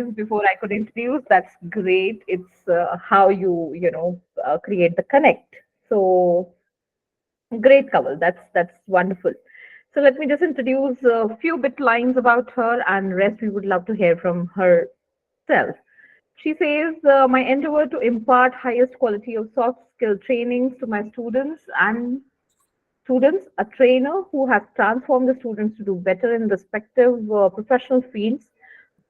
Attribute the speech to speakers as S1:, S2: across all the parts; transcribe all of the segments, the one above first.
S1: voice before I could introduce. That's great. It's how you create the connect. So great, Kaval. That's wonderful. So let me just introduce a few bit lines about her, and rest we would love to hear from herself. She says, my endeavor to impart highest quality of soft skill trainings to my students, a trainer who has transformed the students to do better in respective professional fields.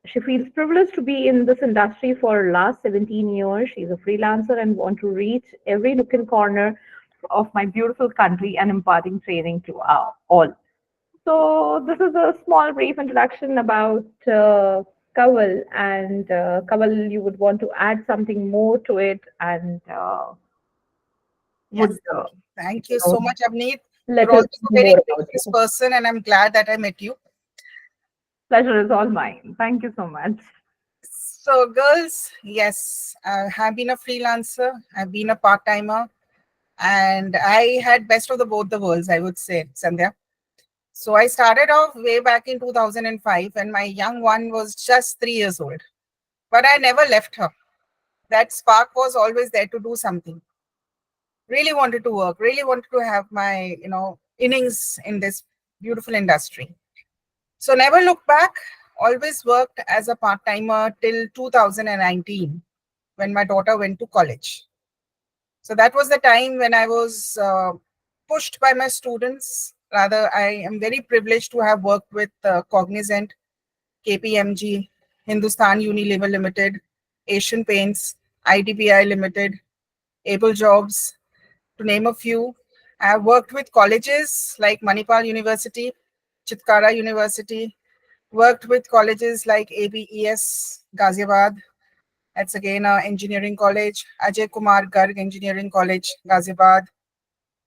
S1: She feels privileged to be in this industry for last 17 years. She's a freelancer and want to reach every nook and corner of my beautiful country and imparting training to all. So this is a small brief introduction about Kawal, and Kawal, you would want to add something more to it, and would
S2: Yes, thank you
S1: know,
S2: so much, Avneet.
S1: let
S2: You're
S1: us
S2: always a
S1: know
S2: very
S1: more about
S2: gracious
S1: you.
S2: person, and I'm glad that I met you.
S1: Pleasure is all mine. Thank you so much.
S2: So, girls, yes, I have been a freelancer, I've been a part timer, and I had best of the both the worlds, I would say, Sandhya. So, I started off way back in 2005, and my young one was just 3 years old, but I never left her. That spark was always there to do something. Really wanted to work, really wanted to have my, innings in this beautiful industry. So never look back, always worked as a part-timer till 2019 when my daughter went to college. So that was the time when I was pushed by my students. Rather, I am very privileged to have worked with Cognizant, KPMG, Hindustan Unilever Limited, Asian Paints, IDBI Limited, Able Jobs, to name a few. I have worked with colleges like Manipal University, Chitkara University, worked with colleges like ABES, Ghaziabad. That's again an engineering college. Ajay Kumar Garg Engineering College, Ghaziabad.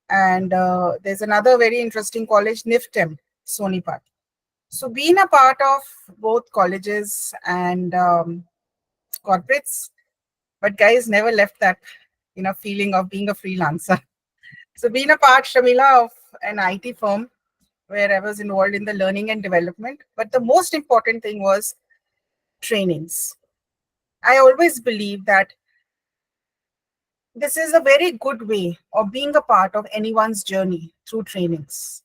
S2: And there's another very interesting college, NIFTEM, Sonipat. So being a part of both colleges and corporates, but guys never left that feeling of being a freelancer. So being a part, Shamila, of an IT firm where I was involved in the learning and development, but the most important thing was trainings. I always believe that this is a very good way of being a part of anyone's journey through trainings,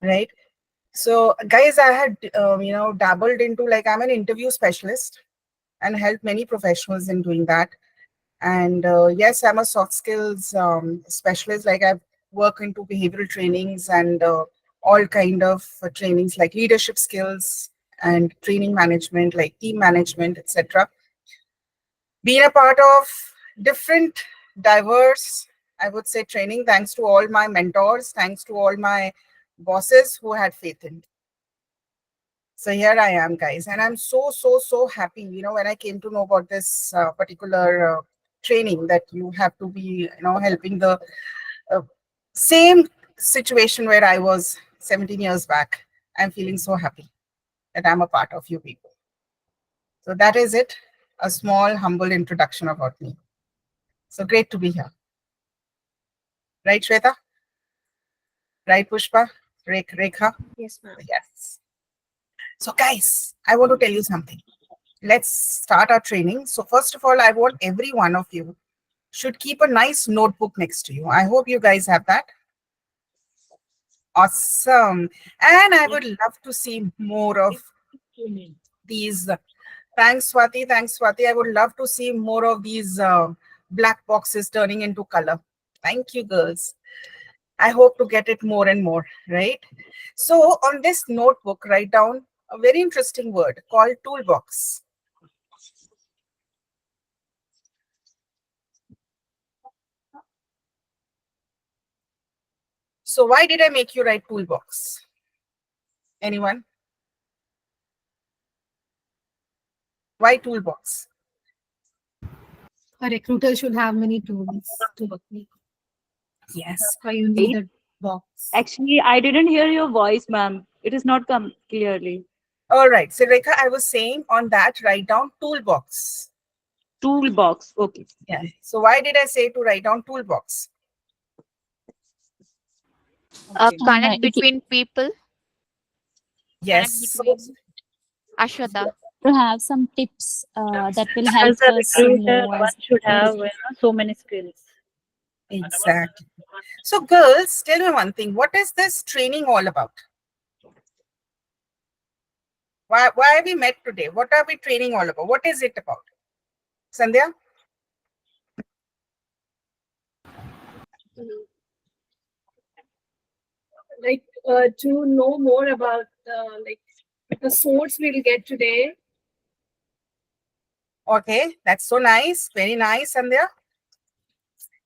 S2: right? So, guys, I had dabbled into, like, I'm an interview specialist and helped many professionals in doing that. And yes, I'm a soft skills specialist. Like, I've worked into behavioral trainings and all kind of trainings like leadership skills and training management, like team management, etc. Being a part of different, diverse, I would say, training, thanks to all my mentors, thanks to all my bosses who had faith in me. So here I am, guys, and I'm so, so, so happy. When I came to know about this particular training that you have to be, helping the uh, same situation where I was 17 years back. I'm feeling so happy that I'm a part of you people. So that is it, a small, humble introduction about me. So great to be here. Right, Shweta? Right, Pushpa? Rekha?
S3: Yes, ma'am.
S2: Yes. So, guys, I want to tell you something. Let's start our training. So, first of all, I want every one of you should keep a nice notebook next to you. I hope you guys have that. Awesome. And I would love to see more of these. Thanks, Swati. Thanks, Swati. I would love to see more of these black boxes turning into color. Thank you, girls. I hope to get it more and more, right? So on this notebook, write down a very interesting word called toolbox. So why did I make you write toolbox? Anyone? Why toolbox?
S3: A recruiter should have many tools to work with.
S2: Yes.
S3: That's why you need a box.
S4: Actually, I didn't hear your voice, ma'am. It is not come clearly.
S2: All right. So Rekha, I was saying on that, write down toolbox.
S4: Toolbox. Okay.
S2: Yeah. So why did I say to write down toolbox?
S5: Connect between people. Connect
S2: Yes. So,
S5: between Ashwata. to have some tips that will help
S4: As a
S5: us to
S4: recruiter,
S5: move
S4: one
S5: as
S4: should
S5: in
S4: have
S5: this.
S4: so many skills.
S2: Exactly. So, girls, tell me one thing. What is this training all about? Why we met today? What are we training all about? What is it about? Sandhya?
S3: Like to know more about like the source we'll get today.
S2: Okay, that's so nice. Very nice, Sandhya.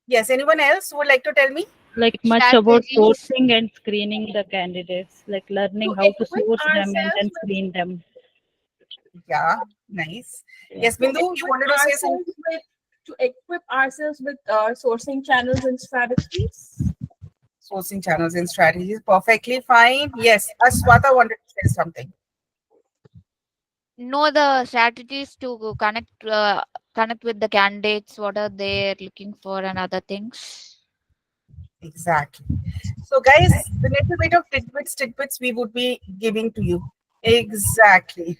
S2: Yes, anyone else who would like to tell me?
S4: Like much about
S5: Strategies
S4: sourcing and screening the candidates, like learning
S3: To
S4: how to
S3: equip
S4: source them and
S3: ourselves
S4: then
S3: with
S4: screen them.
S2: Yeah, nice.
S4: Yeah.
S2: Yes, Bindu, you wanted to say something?
S3: to equip ourselves with sourcing channels and strategies.
S2: Sourcing channels and strategies. Perfectly fine. Yes, Aswata wanted to say something.
S5: know the strategies to connect with the candidates, what are they looking for, and other things.
S2: Exactly. So, guys, the little bit of tidbits we would be giving to you. Exactly.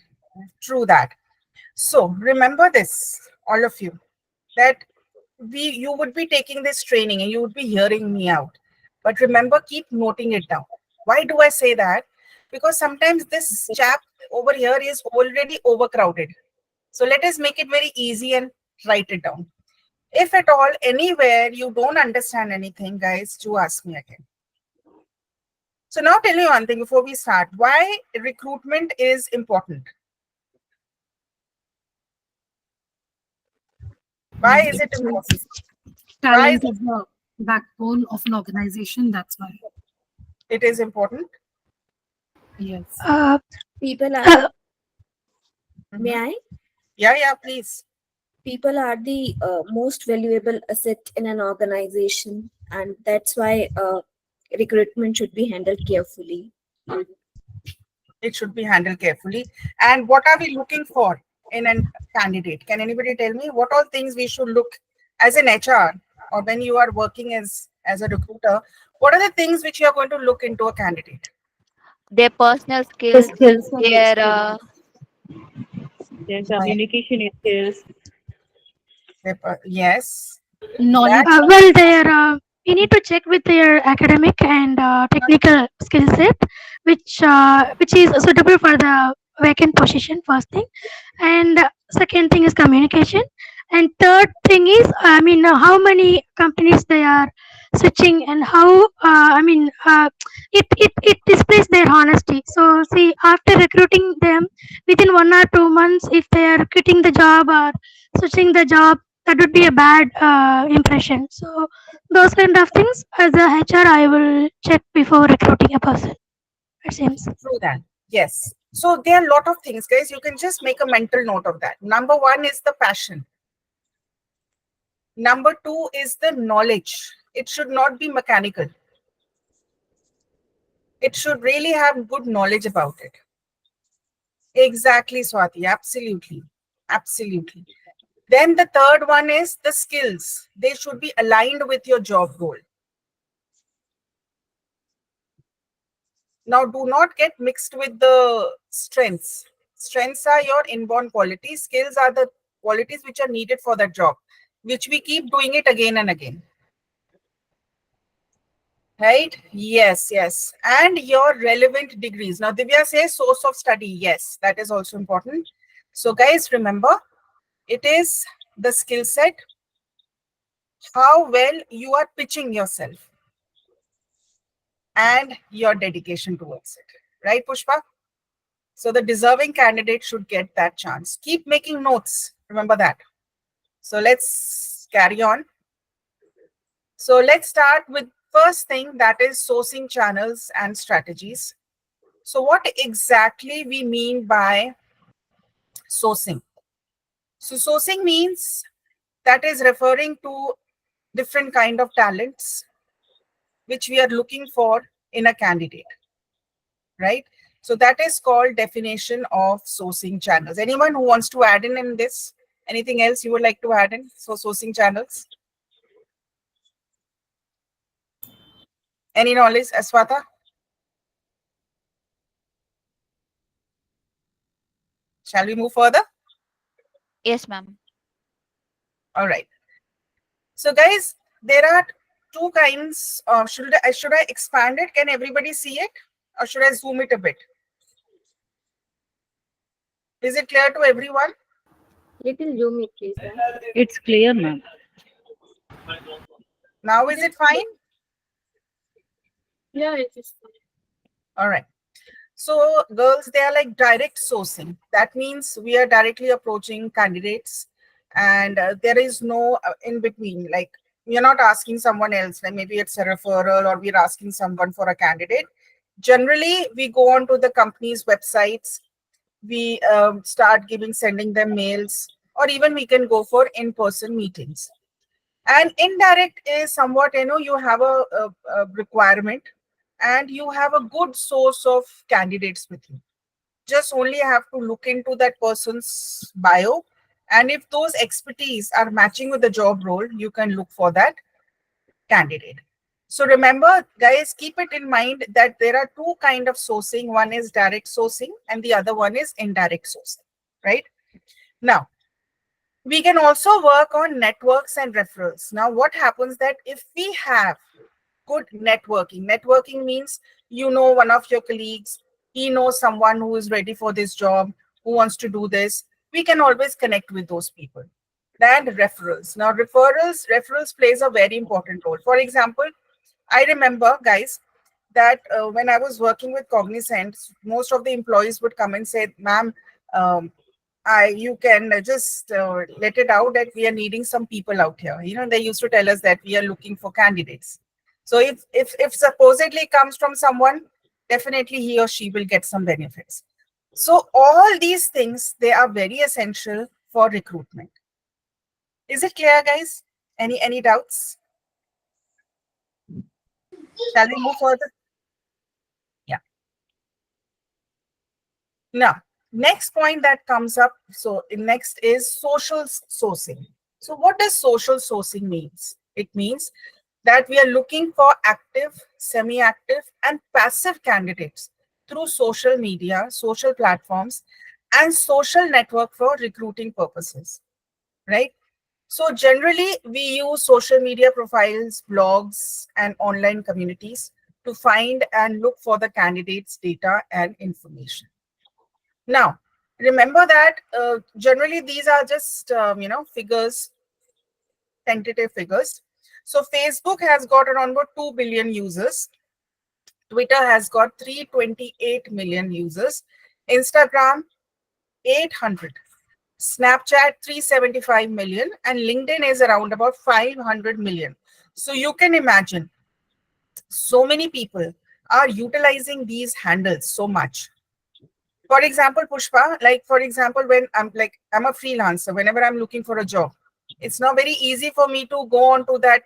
S2: True that. So, remember this, all of you, that you would be taking this training and you would be hearing me out. But remember, keep noting it down. Why do I say that? Because sometimes this chap over here is already overcrowded. So let us make it very easy and write it down. If at all, anywhere you don't understand anything, guys, do ask me again. So now tell me one thing before we start. Why recruitment is important? Why is it important? Why is
S3: Talent is the backbone of an organization. That's why.
S2: it is important?
S3: Yes.
S6: People are, may
S2: Mhm.
S6: I?
S2: Yeah, please.
S6: People are the most valuable asset in an organization, and that's why recruitment should be handled carefully.
S2: It should be handled carefully. And what are we looking for in a candidate? Can anybody tell me what all things we should look as an HR or when you are working as a recruiter? What are the things which you are going to look into a candidate?
S5: Their personal
S4: The
S5: skills,
S4: skills,
S3: Personal
S5: their
S3: experience.
S4: their communication skills.
S2: Yes, that
S3: Knowledge.
S7: Well, we need to check with their academic and technical skill set, which is suitable for the vacant position. First thing, and second thing is communication, and third thing is how many companies they are switching and how it displays their honesty. So see, after recruiting them within 1 or 2 months, if they are quitting the job or switching the job, that would be a bad impression. So those kind of things as a HR I will check before recruiting a person. It seems.
S2: true that. Yes. So there are a lot of things, guys. You can just make a mental note of that. Number one is the passion. Number two is the knowledge. It should not be mechanical. It should really have good knowledge about it. Exactly, Swati. Absolutely. Absolutely. Then the third one is the skills. They should be aligned with your job role. Now, do not get mixed with the strengths. Strengths are your inborn qualities. Skills are the qualities which are needed for that job, which we keep doing it again and again. Right? Yes. And your relevant degrees. Now, Divya says source of study. Yes, that is also important. So, guys, remember, it is the skill set, how well you are pitching yourself, and your dedication towards it. Right, Pushpa? So the deserving candidate should get that chance. Keep making notes. Remember that. So let's carry on. So let's start with first thing, that is sourcing channels and strategies. So what exactly we mean by sourcing? So sourcing means that is referring to different kind of talents which we are looking for in a candidate, right? So that is called definition of sourcing channels. Anyone who wants to add in this? Anything else you would like to add in? So sourcing channels. Any knowledge, Aswata? Shall we move further?
S5: Yes, ma'am.
S2: All right. So guys, there are two kinds. Should I expand it? Can everybody see it? Or should I zoom it a bit? Is it clear to everyone?
S6: Little zoom it, please, ma'am.
S4: It's clear, ma'am.
S2: Now is it fine?
S3: Yeah, it is fine.
S2: All right. So girls, they are like direct sourcing. That means we are directly approaching candidates and there is no in between. Like we are not asking someone else, like maybe it's a referral or we're asking someone for a candidate. Generally, we go on to the company's websites. We start sending them mails, or even we can go for in-person meetings. And indirect is somewhat, you have a requirement and you have a good source of candidates with you. Just only have to look into that person's bio. And if those expertise are matching with the job role, you can look for that candidate. So remember, guys, keep it in mind that there are two kinds of sourcing. One is direct sourcing and the other one is indirect sourcing, right? Now, we can also work on networks and referrals. Now, what happens that if we have good networking means one of your colleagues, he knows someone who is ready for this job, who wants to do this, we can always connect with those people. And referrals. Now, referrals plays a very important role. For example, I remember, guys, that when I was working with Cognizant, most of the employees would come and say, ma'am, you can just let it out that we are needing some people out here. They used to tell us that we are looking for candidates. So if supposedly comes from someone, definitely he or she will get some benefits. So all these things, they are very essential for recruitment. Is it clear, guys? Any doubts? Shall we move further? Yeah. Now, next point that comes up. So next is social sourcing. So what does social sourcing means? It means that we are looking for active, semi-active, and passive candidates through social media, social platforms, and social network for recruiting purposes, right? So generally, we use social media profiles, blogs, and online communities to find and look for the candidates' data and information. Now, remember that generally these are just, figures, tentative figures. So Facebook has got around about 2 billion users. Twitter has got 328 million users. Instagram, 800. Snapchat, 375 million. And LinkedIn is around about 500 million. So you can imagine so many people are utilizing these handles so much. For example, Pushpa, like for example, when I'm a freelancer, whenever I'm looking for a job, it's not very easy for me to go onto that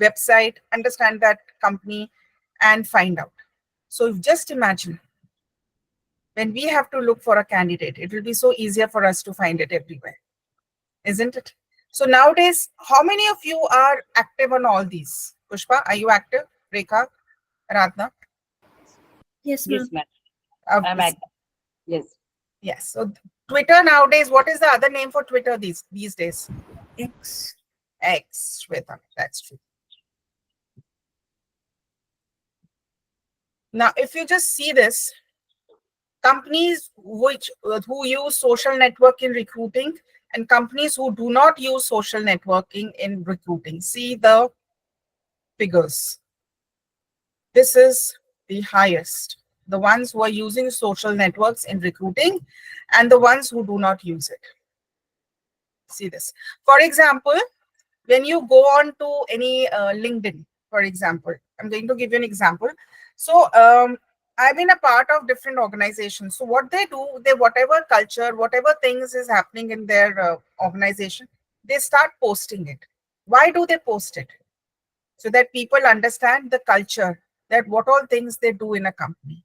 S2: website, understand that company and find out. So just imagine when we have to look for a candidate, it will be so easier for us to find it everywhere, isn't it? So nowadays, how many of you are active on all these? Pushpa, are you active? Rekha, Radna?
S6: Yes, ma'am.
S4: Yes, ma'am.
S2: Uh,
S4: I'm active. Yes.
S2: yes. So Twitter nowadays, what is the other name for Twitter these days?
S6: X.
S2: X, Shweta, that's true. Now, if you just see this, companies who use social network in recruiting and companies who do not use social networking in recruiting, see the figures. This is the highest. The ones who are using social networks in recruiting and the ones who do not use it. See this. For example, when you go on to any LinkedIn, for example, I'm going to give you an example. So I've been a part of different organizations. So what they do, whatever culture, whatever things is happening in their organization, they start posting it. Why do they post it? So that people understand the culture, that what all things they do in a company.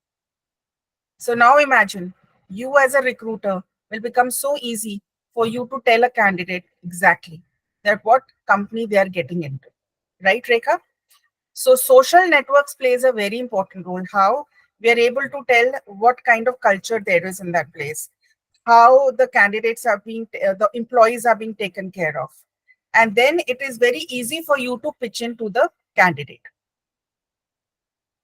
S2: So now imagine you as a recruiter will become so easy for you to tell a candidate exactly that what company they are getting into. Right, Rekha? So social networks plays a very important role. How we are able to tell what kind of culture there is in that place. how the candidates are being, the employees are being taken care of. And then it is very easy for you to pitch into the candidate.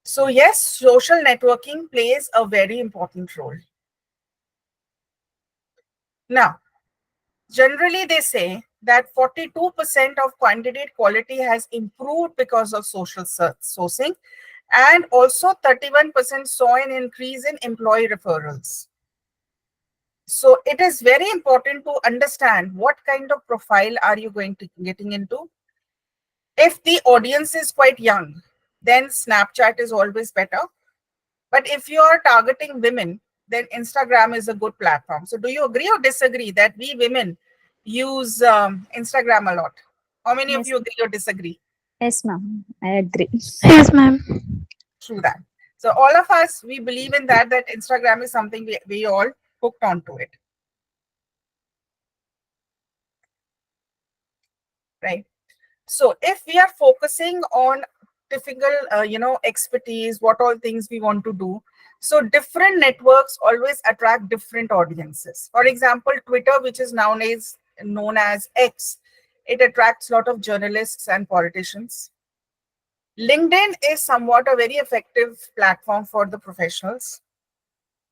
S2: So yes, social networking plays a very important role. Now, generally they say that 42% of candidate quality has improved because of social sourcing, and also 31% saw an increase in employee referrals. So it is very important to understand what kind of profile are you going to getting into. If the audience is quite young, then Snapchat is always better. But if you are targeting women, then Instagram is a good platform. So do you agree or disagree that we women use Instagram a lot? How many of
S8: Yes.
S2: you agree or disagree?
S8: Yes, ma'am. I agree.
S7: Yes, ma'am.
S2: True that. So all of us, we believe in that Instagram is something we all hooked onto it. Right. So if we are focusing on typical, expertise, what all things we want to do. So different networks always attract different audiences. For example, Twitter, which is nowadays known as X, it attracts a lot of journalists and politicians. LinkedIn is somewhat a very effective platform for the professionals,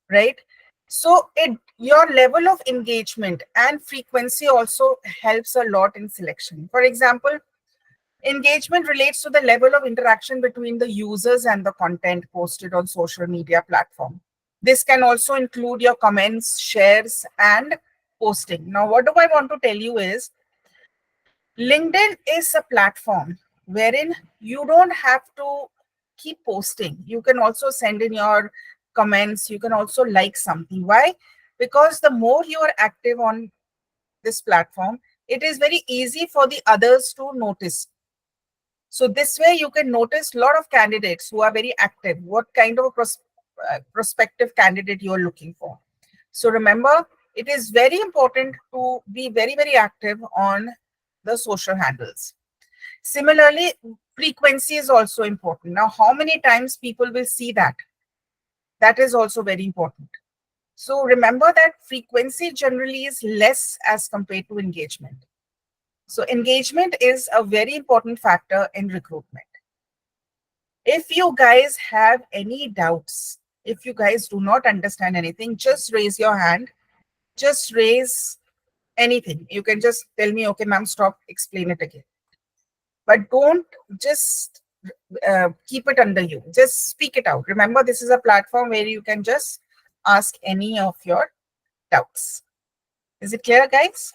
S2: right? So your level of engagement and frequency also helps a lot in selection. For example, engagement relates to the level of interaction between the users and the content posted on social media platform. This can also include your comments, shares, and posting. Now, what do I want to tell you is LinkedIn is a platform wherein you don't have to keep posting. You can also send in your comments. You can also like something. Why? Because the more you are active on this platform, it is very easy for the others to notice. So this way you can notice a lot of candidates who are very active, what kind of a prospective candidate you are looking for. So remember, it is very important to be very, very active on the social handles. Similarly, frequency is also important. Now, how many times people will see that? That is also very important. So remember that frequency generally is less as compared to engagement. So engagement is a very important factor in recruitment. If you guys have any doubts, if you guys do not understand anything, just raise your hand. Just raise anything. You can just tell me, okay, ma'am, stop, explain it again. But don't just keep it under you. Just speak it out. Remember, this is a platform where you can just ask any of your doubts. Is it clear, guys?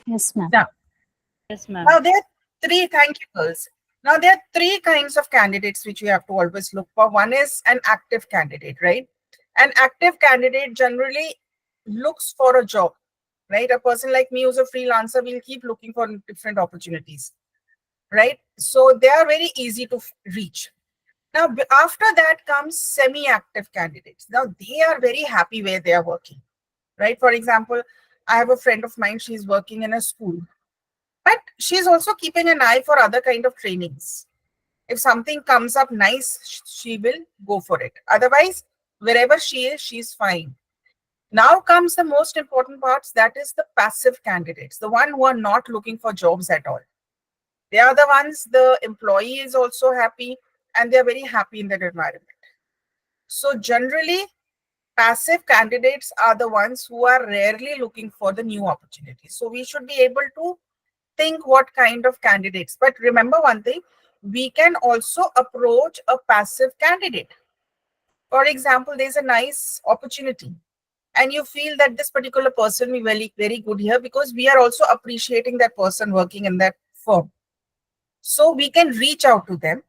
S8: Yes, ma'am.
S2: Now,
S4: Yes, ma'am.
S2: Now, there are three, thank you, girls. Now, there are three kinds of candidates which you have to always look for. One is an active candidate, right? An active candidate generally looks for a job, right? A person like me who's a freelancer will keep looking for different opportunities, right? So they are very easy to reach. Now, after that comes semi-active candidates. Now, they are very happy where they are working, right? For example, I have a friend of mine, she's working in a school, but she's also keeping an eye for other kind of trainings. If something comes up nice, she will go for it. Otherwise, wherever she is, she's fine. Now comes the most important parts, that is the passive candidates, the one who are not looking for jobs at all. They are the ones the employee is also happy and they're very happy in that environment. So generally, passive candidates are the ones who are rarely looking for the new opportunities. So we should be able to think what kind of candidates. But remember one thing, we can also approach a passive candidate. For example, there's a nice opportunity and you feel that this particular person will be very, very good here because we are also appreciating that person working in that firm. So we can reach out to them.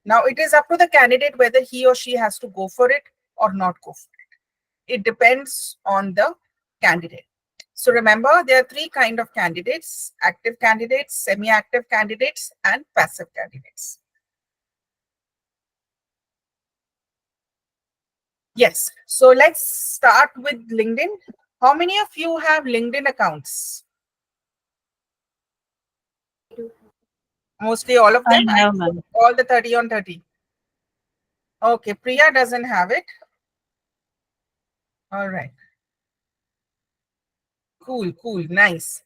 S2: Now it is up to the candidate whether he or she has to go for it or not go for it. It depends on the candidate. So remember, there are three kinds of candidates: active candidates, semi-active candidates, and passive candidates. Yes. So let's start with LinkedIn. How many of you have LinkedIn accounts? Mostly all of
S4: I
S2: them.
S4: have, ma'am.
S2: All the 30 on 30. Okay, Priya doesn't have it. All right. Cool, nice.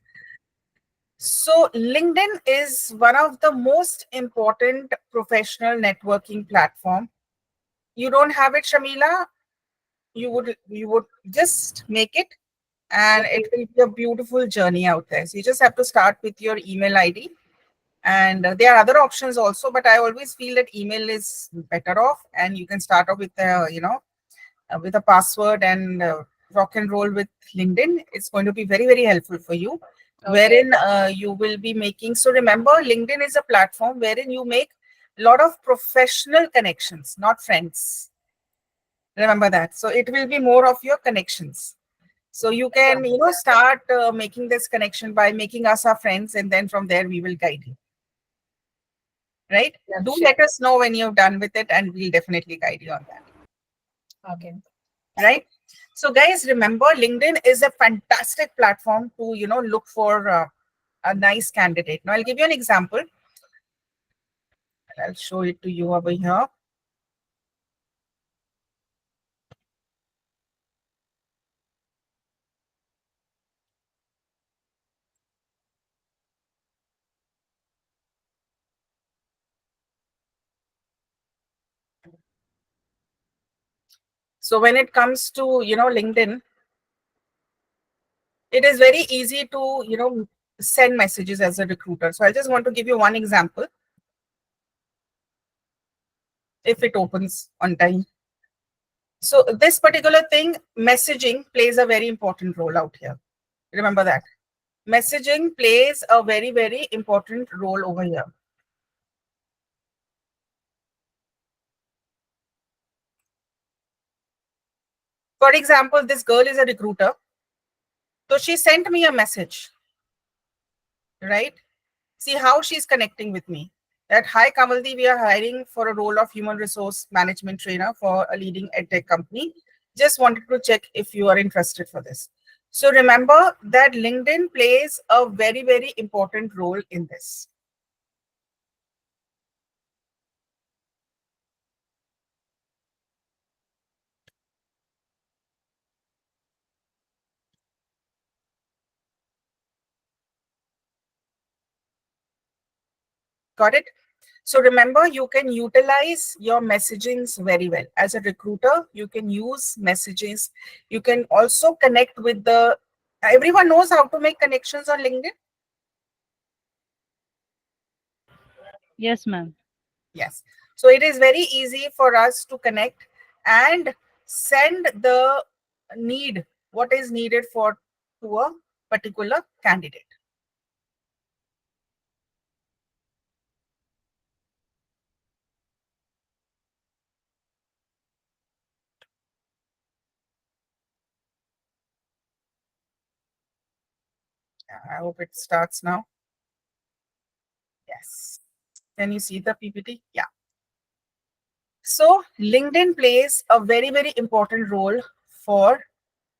S2: So LinkedIn is one of the most important professional networking platform. You don't have it, Shamila? You would just make it, and it will be a beautiful journey out there. So you just have to start with your email ID. And there are other options also, but I always feel that email is better off, and you can start off with with a password and rock and roll with LinkedIn. It's going to be very, very helpful for you, wherein you will be making. So remember, LinkedIn is a platform wherein you make a lot of professional connections, not friends. Remember that. So it will be more of your connections. So you can, start making this connection by making us our friends, and then from there we will guide you. Right?
S3: Yeah,
S2: Do
S3: sure.
S2: let us know when you're done with it, and we'll definitely guide you on that.
S3: Okay.
S2: Right? So guys, remember, LinkedIn is a fantastic platform to, look for a nice candidate. Now I'll give you an example. I'll show it to you over here. So when it comes to, LinkedIn, it is very easy to, send messages as a recruiter. So I just want to give you one example. If it opens on time. So this particular thing, messaging plays a very important role out here. Remember that. Messaging plays a very, very important role over here. For example, this girl is a recruiter. So she sent me a message, right? See how she's connecting with me. That, hi Kamaldi, we are hiring for a role of human resource management trainer for a leading edtech company. Just wanted to check if you are interested for this. So remember that LinkedIn plays a very, very important role in this. Got it? So remember, you can utilize your messagings very well. As a recruiter, you can use messages. You can also connect with everyone knows how to make connections on LinkedIn.
S4: Yes, ma'am.
S2: Yes. So it is very easy for us to connect and send the need, what is needed to a particular candidate. I hope it starts now. Yes. Can you see the PPT? Yeah. So LinkedIn plays a very, very important role for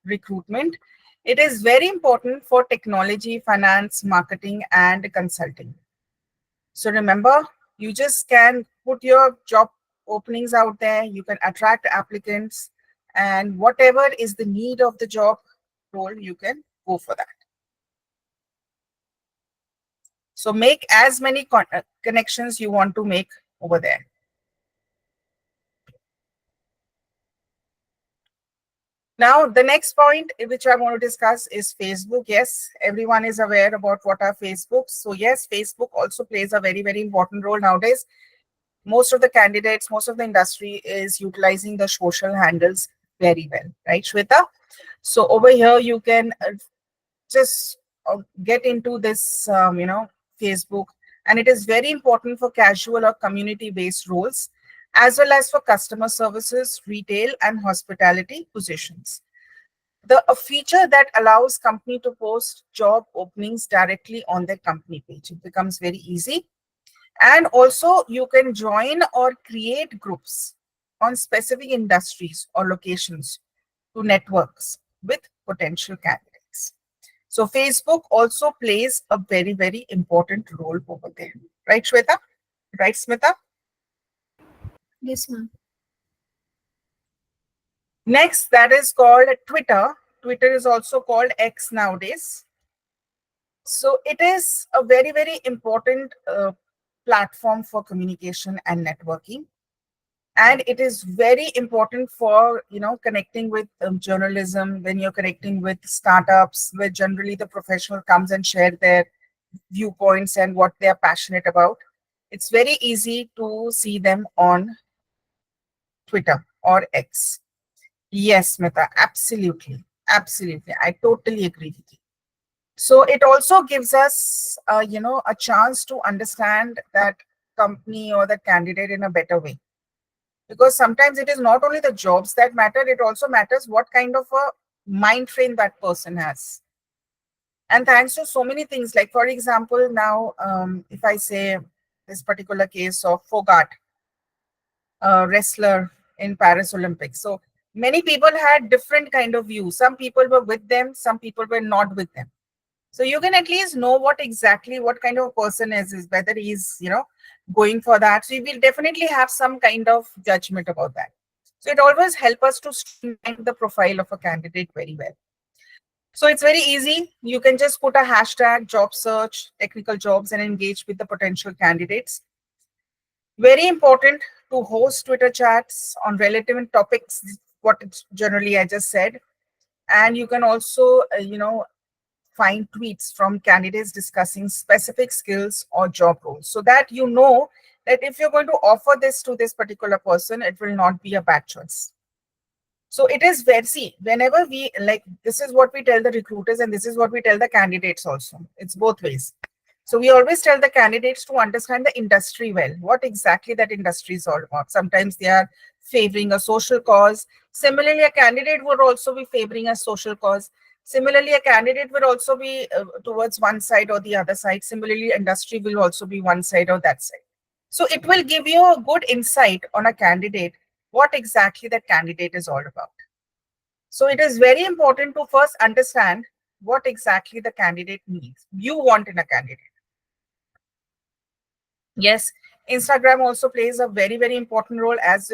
S2: recruitment. It is very important for technology, finance, marketing, and consulting. So remember, you just can put your job openings out there. You can attract applicants, and whatever is the need of the job role, you can go for that. So make as many connections you want to make over there. Now, the next point which I want to discuss is Facebook. Yes, everyone is aware about what are Facebooks. So yes, Facebook also plays a very, very important role nowadays. Most of the candidates, most of the industry is utilizing the social handles very well, right, Shweta? So over here, you can just get into this, Facebook, and it is very important for casual or community-based roles, as well as for customer services, retail, and hospitality positions. A feature that allows company to post job openings directly on their company page. It becomes very easy. And also you can join or create groups on specific industries or locations to networks with potential candidates. So Facebook also plays a very, very important role over there. Right, Shweta? Right, Smita?
S6: Yes, ma'am.
S2: Next, that is called Twitter. Twitter is also called X nowadays. So it is a very, very important platform for communication and networking. And it is very important for, connecting with journalism, when you're connecting with startups, where generally the professional comes and share their viewpoints and what they are passionate about. It's very easy to see them on Twitter or X. Yes, Mita, absolutely. Absolutely. I totally agree with you. So it also gives us, a chance to understand that company or that candidate in a better way. Because sometimes it is not only the jobs that matter, it also matters what kind of a mind frame that person has. And thanks to so many things, like for example, now, if I say this particular case of Fogart, a wrestler in Paris Olympics. So many people had different kind of views. Some people were with them, some people were not with them. So you can at least know what kind of a person is whether he's, going for that. So you will definitely have some kind of judgment about that. So it always helps us to streamline the profile of a candidate very well. So it's very easy. You can just put a hashtag job search, technical jobs, and engage with the potential candidates. Very important to host Twitter chats on relevant topics, what it's generally I just said. And you can also, find tweets from candidates discussing specific skills or job roles, so that you know that if you're going to offer this to this particular person, it will not be a bad choice. So it is very, see, whenever we like, this is what we tell the recruiters and this is what we tell the candidates also. It's both ways. So we always tell the candidates to understand the industry well, what exactly that industry is all about. Sometimes they are favoring a social cause. Similarly, a candidate would also be favoring a social cause. Similarly, a candidate would also be towards one side or the other side. Similarly, industry will also be one side or that side. So it will give you a good insight on a candidate, what exactly that candidate is all about. So it is very important to first understand what exactly the candidate needs, you want in a candidate. Yes, Instagram also plays a very, very important role, as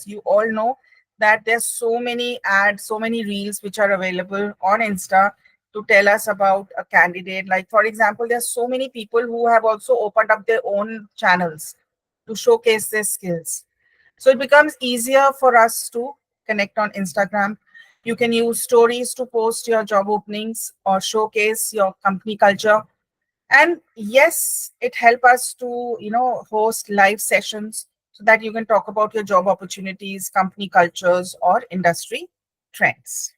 S2: you all know that there's so many ads, so many reels which are available on Insta to tell us about a candidate. Like for example, there's so many people who have also opened up their own channels to showcase their skills. So it becomes easier for us to connect on Instagram. You can use stories to post your job openings or showcase your company culture. And yes, it helps us to, host live sessions so that you can talk about your job opportunities, company cultures, or industry trends.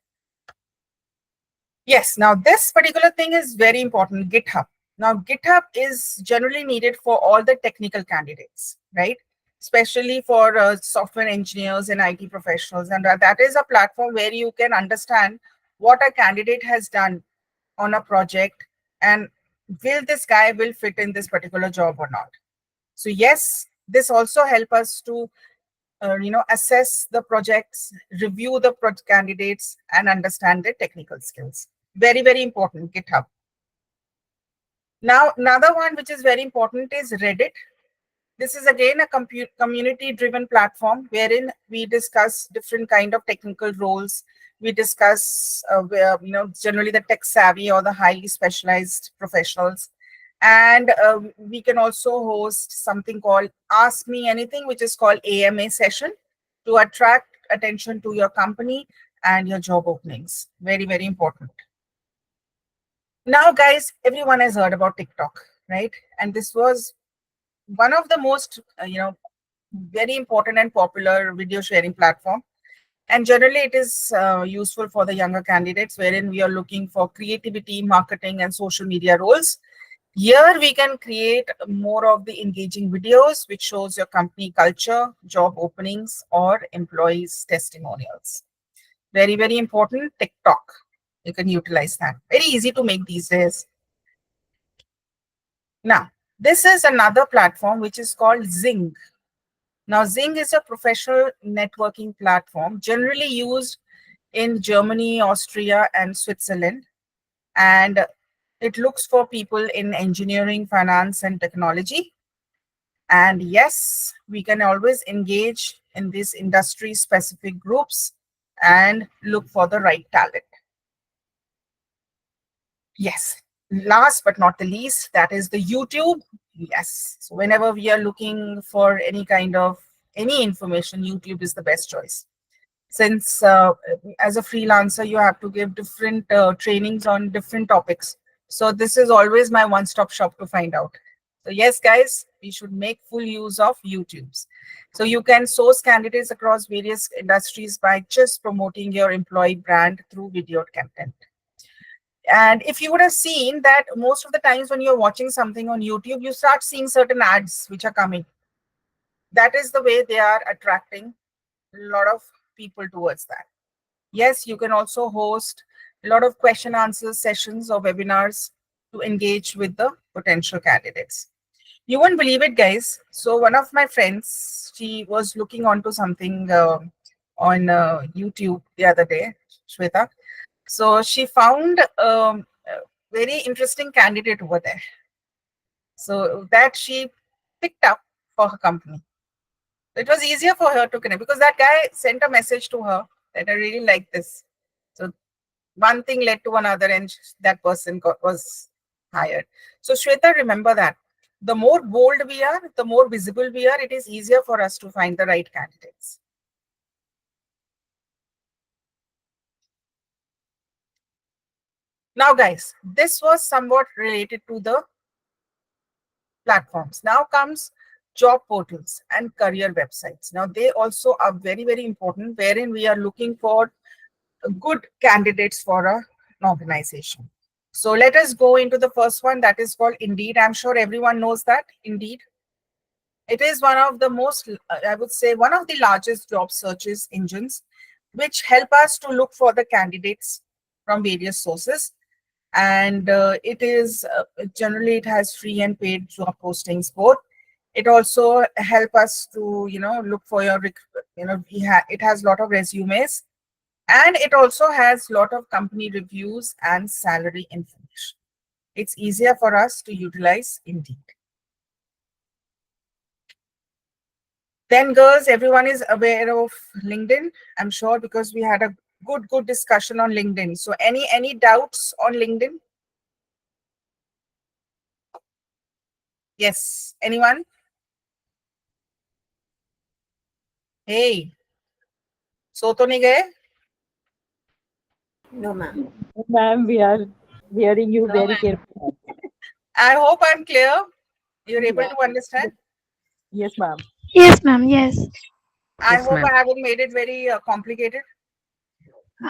S2: Yes, now this particular thing is very important, GitHub. Now, GitHub is generally needed for all the technical candidates, right? Especially for software engineers and IT professionals. And that is a platform where you can understand what a candidate has done on a project and will this guy will fit in this particular job or not. So yes, this also help us to assess the projects, review the candidates, and understand their technical skills. Very, very important, GitHub. Now, another one which is very important is Reddit. This is again a community-driven platform wherein we discuss different kind of technical roles. We discuss, generally the tech savvy or the highly specialized professionals. And we can also host something called Ask Me Anything, which is called AMA session, to attract attention to your company and your job openings. Very, very important. Now, guys, everyone has heard about TikTok, right? And this was one of the most, very important and popular video sharing platform. And generally, it is useful for the younger candidates, wherein we are looking for creativity, marketing, and social media roles. Here, we can create more of the engaging videos, which shows your company culture, job openings, or employees' testimonials. Very, very important. TikTok. You can utilize that. Very easy to make these days. Now, this is another platform which is called Zing. Now, Zing is a professional networking platform generally used in Germany, Austria, and Switzerland. And it looks for people in engineering, finance, and technology. And yes, we can always engage in these industry-specific groups and look for the right talent. Yes, last but not the least, that is the YouTube. Yes, so whenever we are looking for any kind of any information, YouTube is the best choice. Since as a freelancer, you have to give different trainings on different topics. So this is always my one-stop shop to find out. So yes, guys, we should make full use of YouTubes. So you can source candidates across various industries by just promoting your employee brand through video content. And if you would have seen that most of the times when you're watching something on YouTube, you start seeing certain ads which are coming. That is the way they are attracting a lot of people towards that. Yes, you can also host a lot of question answer sessions or webinars to engage with the potential candidates. You won't believe it, guys. So one of my friends, she was looking onto something on YouTube the other day, Shweta. So she found a very interesting candidate over there. So that she picked up for her company. It was easier for her to connect because that guy sent a message to her that I really like this. So one thing led to another and that person was hired. So Shweta, remember that. The more bold we are, the more visible we are, it is easier for us to find the right candidates. Now, guys, this was somewhat related to the platforms. Now comes job portals and career websites. Now, they also are very, very important, wherein we are looking for good candidates for an organization. So let us go into the first one, that is called Indeed. I'm sure everyone knows that, Indeed. It is one of the most, I would say, one of the largest job searches engines, which help us to look for the candidates from various sources. And it is generally it has free and paid job postings both. It also help us to look for your it has a lot of resumes, and it also has a lot of company reviews and salary information. It's easier for us to utilize Indeed. Then, girls, everyone is aware of LinkedIn, I'm sure, because we had a good discussion on LinkedIn. So any doubts on LinkedIn? Yes, anyone? Hey, so to nahi gaye?
S6: No, ma'am.
S8: Ma'am, we are hearing you very carefully.
S2: I hope I'm clear. You're able
S8: Yeah.
S2: to understand.
S8: Yes, ma'am.
S7: Yes, ma'am. Yes.
S2: I
S9: Yes,
S2: hope
S9: ma'am.
S2: I haven't made it very complicated.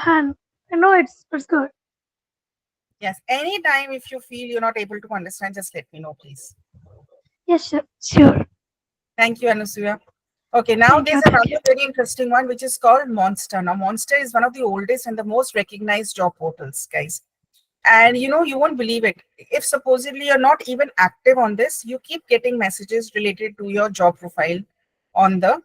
S7: And no, it's good.
S2: Yes, anytime if you feel you're not able to understand, just let me know, please.
S7: Yes, sure.
S2: Thank you, Anusuya. Okay, now
S7: Thank you.
S2: there's
S7: Thank
S2: another
S7: you.
S2: very interesting one, which is called Monster. Now, Monster is one of the oldest and the most recognized job portals, guys. And you won't believe it. If supposedly you're not even active on this, you keep getting messages related to your job profile on the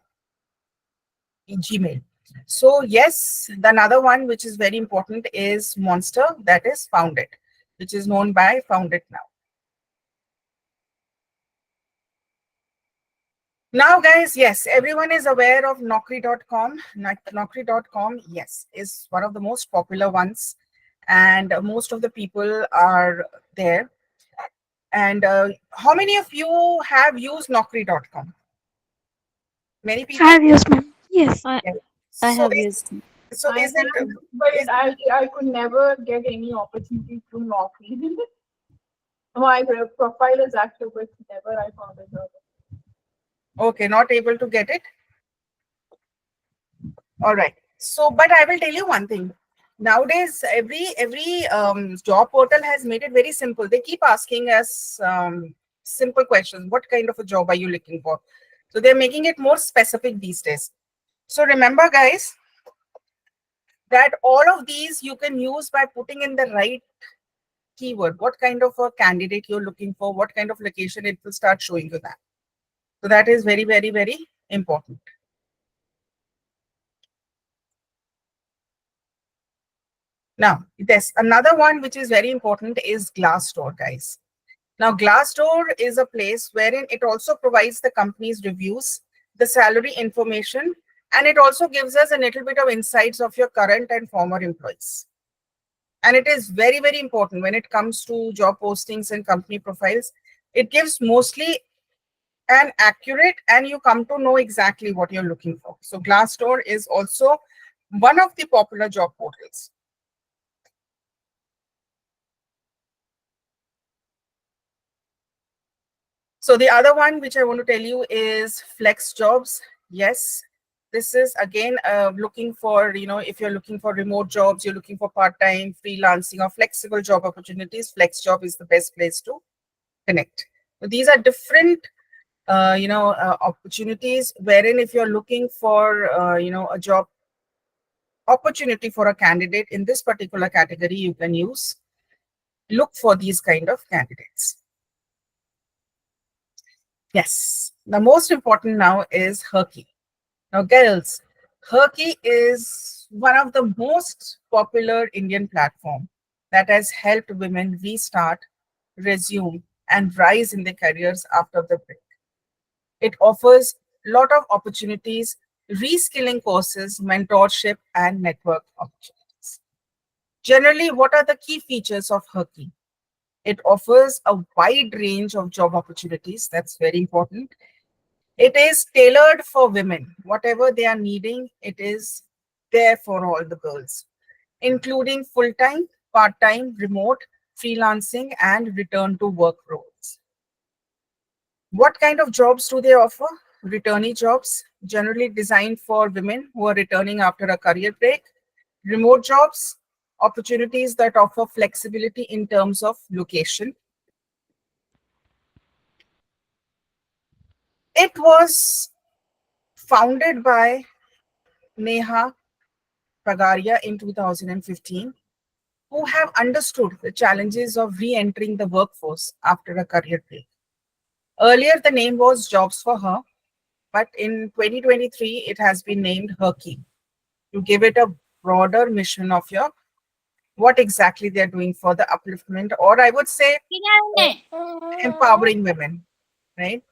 S2: Gmail. So yes, the another one which is very important is Monster, that is Founded, which is known by Founded now. Now, guys, yes, everyone is aware of Naukri.com. Naukri.com, yes, is one of the most popular ones, and most of the people are there. And how many of you have used Naukri.com? Many people?
S7: I have used, ma'am. Yes.
S8: I
S2: Yes.
S8: have used.
S2: So
S1: I
S2: is it?
S1: have, but
S2: Is,
S1: I could never get any opportunity through Naukri. My profile is active, but never I found a job.
S2: okay, not able to get it. All right. So, but I will tell you one thing. Nowadays, every job portal has made it very simple. They keep asking us simple questions. What kind of a job are you looking for? So they're making it more specific these days. So remember, guys, that all of these you can use by putting in the right keyword. What kind of a candidate you're looking for? What kind of location? It will start showing you that. So that is very, very, very important. Now, there's another one which is very important is Glassdoor, guys. Now, Glassdoor is a place wherein it also provides the company's reviews, the salary information, And it also gives us a little bit of insights of your current and former employees. And it is very, very important when it comes to job postings and company profiles. It gives mostly an accurate, and you come to know exactly what you're looking for. So Glassdoor is also one of the popular job portals. So the other one which I want to tell you is Flex Jobs. Yes, this is again looking for, if you're looking for remote jobs, you're looking for part-time, freelancing, or flexible job opportunities, Flex Job is the best place to connect. So these are different, opportunities wherein if you're looking for, a job opportunity for a candidate in this particular category, you can look for these kind of candidates. Yes, the most important now is Herky. Now, girls, Herky is one of the most popular Indian platform that has helped women restart, resume, and rise in their careers after the break. It offers a lot of opportunities, reskilling courses, mentorship, and network opportunities. Generally, what are the key features of Herky? It offers a wide range of job opportunities. That's very important. It is tailored for women. Whatever they are needing, it is there for all the girls, including full-time, part-time, remote, freelancing, and return to work roles. What kind of jobs do they offer? Returnee jobs, generally designed for women who are returning after a career break. Remote jobs, opportunities that offer flexibility in terms of location. It was founded by Neha Pagaria in 2015, who have understood the challenges of re-entering the workforce after a career break. Earlier, the name was Jobs for Her, but in 2023, it has been named Herky to give it a broader mission of what exactly they're doing for the upliftment, or I would say empowering women, right?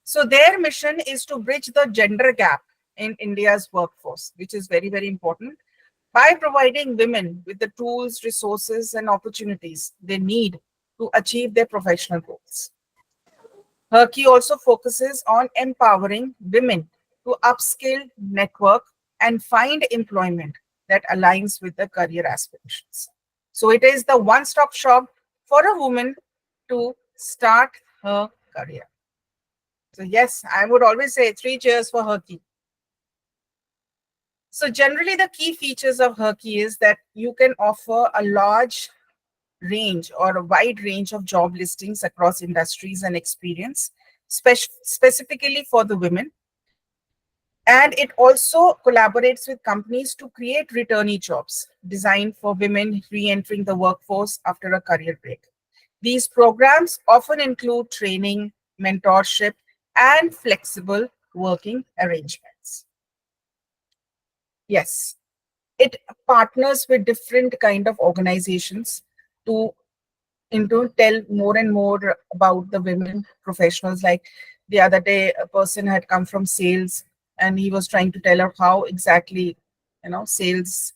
S2: So their mission is to bridge the gender gap in India's workforce, which is very, very important, by providing women with the tools, resources, and opportunities they need to achieve their professional goals. Herky also focuses on empowering women to upskill, network, and find employment that aligns with their career aspirations. So it is the one-stop shop for a woman to start her career. So yes, I would always say 3 cheers for Herky. So generally the key features of Herky is that you can offer a large range or a wide range of job listings across industries and experience, specifically for the women. And it also collaborates with companies to create returnee jobs designed for women re-entering the workforce after a career break. These programs often include training, mentorship, and flexible working arrangements. Yes, it partners with different kind of organizations to tell more and more about the women professionals. Like the other day, a person had come from sales and he was trying to tell her how exactly, sales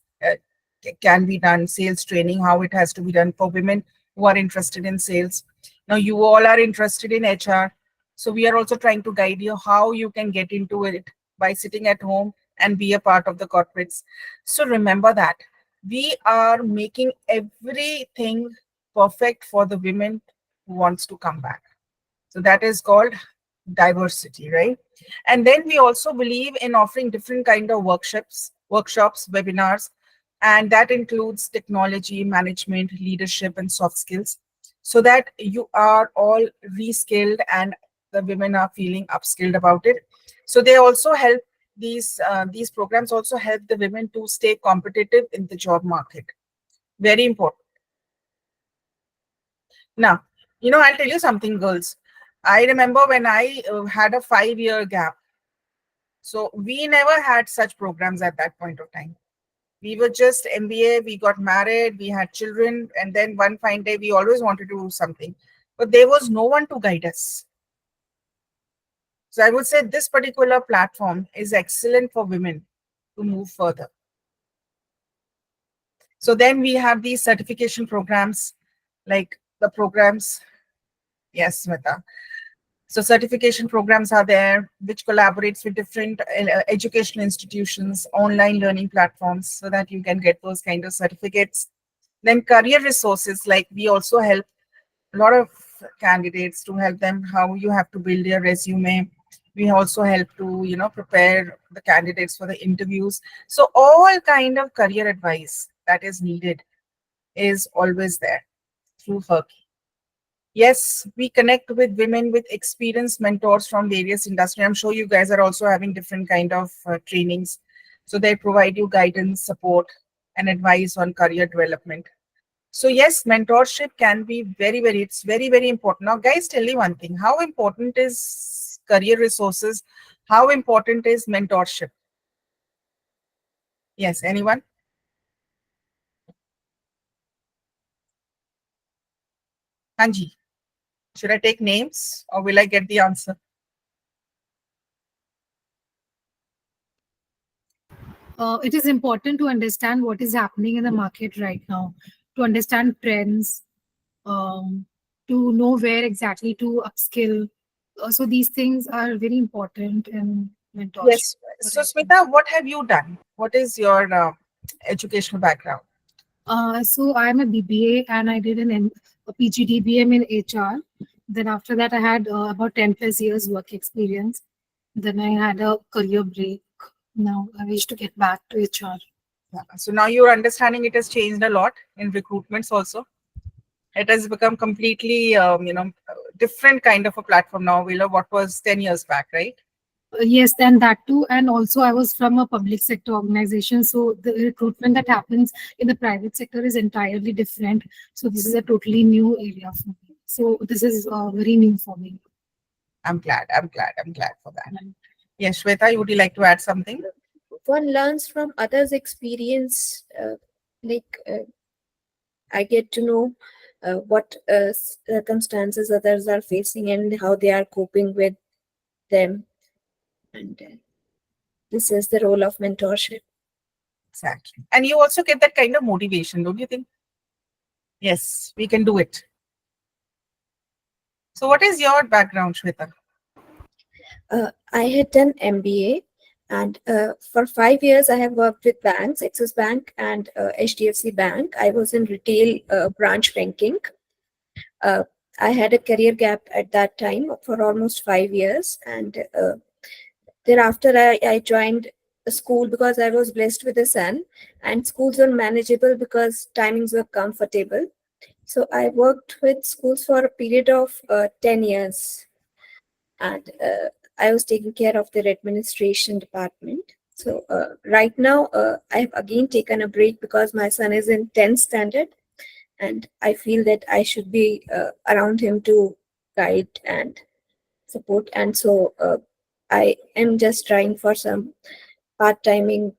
S2: can be done, sales training, how it has to be done for women who are interested in sales. Now you all are interested in HR. So we are also trying to guide you how you can get into it by sitting at home and be a part of the corporates. So remember that we are making everything perfect for the women who wants to come back. So that is called diversity, right? And then we also believe in offering different kind of workshops, webinars, and that includes technology, management, leadership, and soft skills, so that you are all reskilled and the women are feeling upskilled about it. So they also help these programs also help the women to stay competitive in the job market. Very important. Now, I'll tell you something, girls. I remember when I had a 5-year gap. So we never had such programs at that point of time. We were just MBA, we got married, we had children, and then one fine day we always wanted to do something. But there was no one to guide us. So I would say this particular platform is excellent for women to move further. So then we have these certification programs, like the programs. Yes, Smita. So certification programs are there, which collaborates with different educational institutions, online learning platforms, so that you can get those kind of certificates. Then career resources, like we also help a lot of candidates to help them how you have to build your resume. We also help to, prepare the candidates for the interviews. So all kind of career advice that is needed is always there through her. Yes, we connect with women with experienced mentors from various industries. I'm sure you guys are also having different kind of trainings. So they provide you guidance, support, and advice on career development. So yes, mentorship can be it's very, very important. Now, guys, tell me one thing. How important is career resources? How important is mentorship? Yes, anyone? Hanji, should I take names or will I get the answer?
S9: It is important to understand what is happening in the market right now, to understand trends, um, to know where exactly to upskill. So these things are very important in mentorship.
S2: Yes. So, Smita, what have you done? What is your educational background?
S9: So I'm a BBA and I did a PGDBM in HR. Then after that, I had about 10 plus years work experience. Then I had a career break. Now I wish to get back to HR.
S2: Yeah. So now your understanding it has changed a lot in recruitments also. It has become completely, different kind of a platform now. Wheeler, what was 10 years back, right?
S9: Yes, and that too. And also, I was from a public sector organization. So the recruitment that happens in the private sector is entirely different. So this is a totally new area for me. So this is very new for me.
S2: I'm glad for that. Yes, Shweta, would you like to add something?
S6: One learns from others' experience. I get to know what circumstances others are facing and how they are coping with them. And this is the role of mentorship.
S2: Exactly. And you also get that kind of motivation, don't you think? Yes, we can do it. So what is your background, Shweta?
S6: I had done MBA, and for 5 years I have worked with banks, Axis Bank and HDFC Bank. I was in retail branch banking. I had a career gap at that time for almost 5 years, and thereafter I joined a school because I was blessed with a son, and schools were manageable because timings were comfortable. So I worked with schools for a period of 10 years, and I was taking care of their administration department. So right now, I've again taken a break because my son is in 10th standard, and I feel that I should be around him to guide and support. And so I am just trying for some part-timing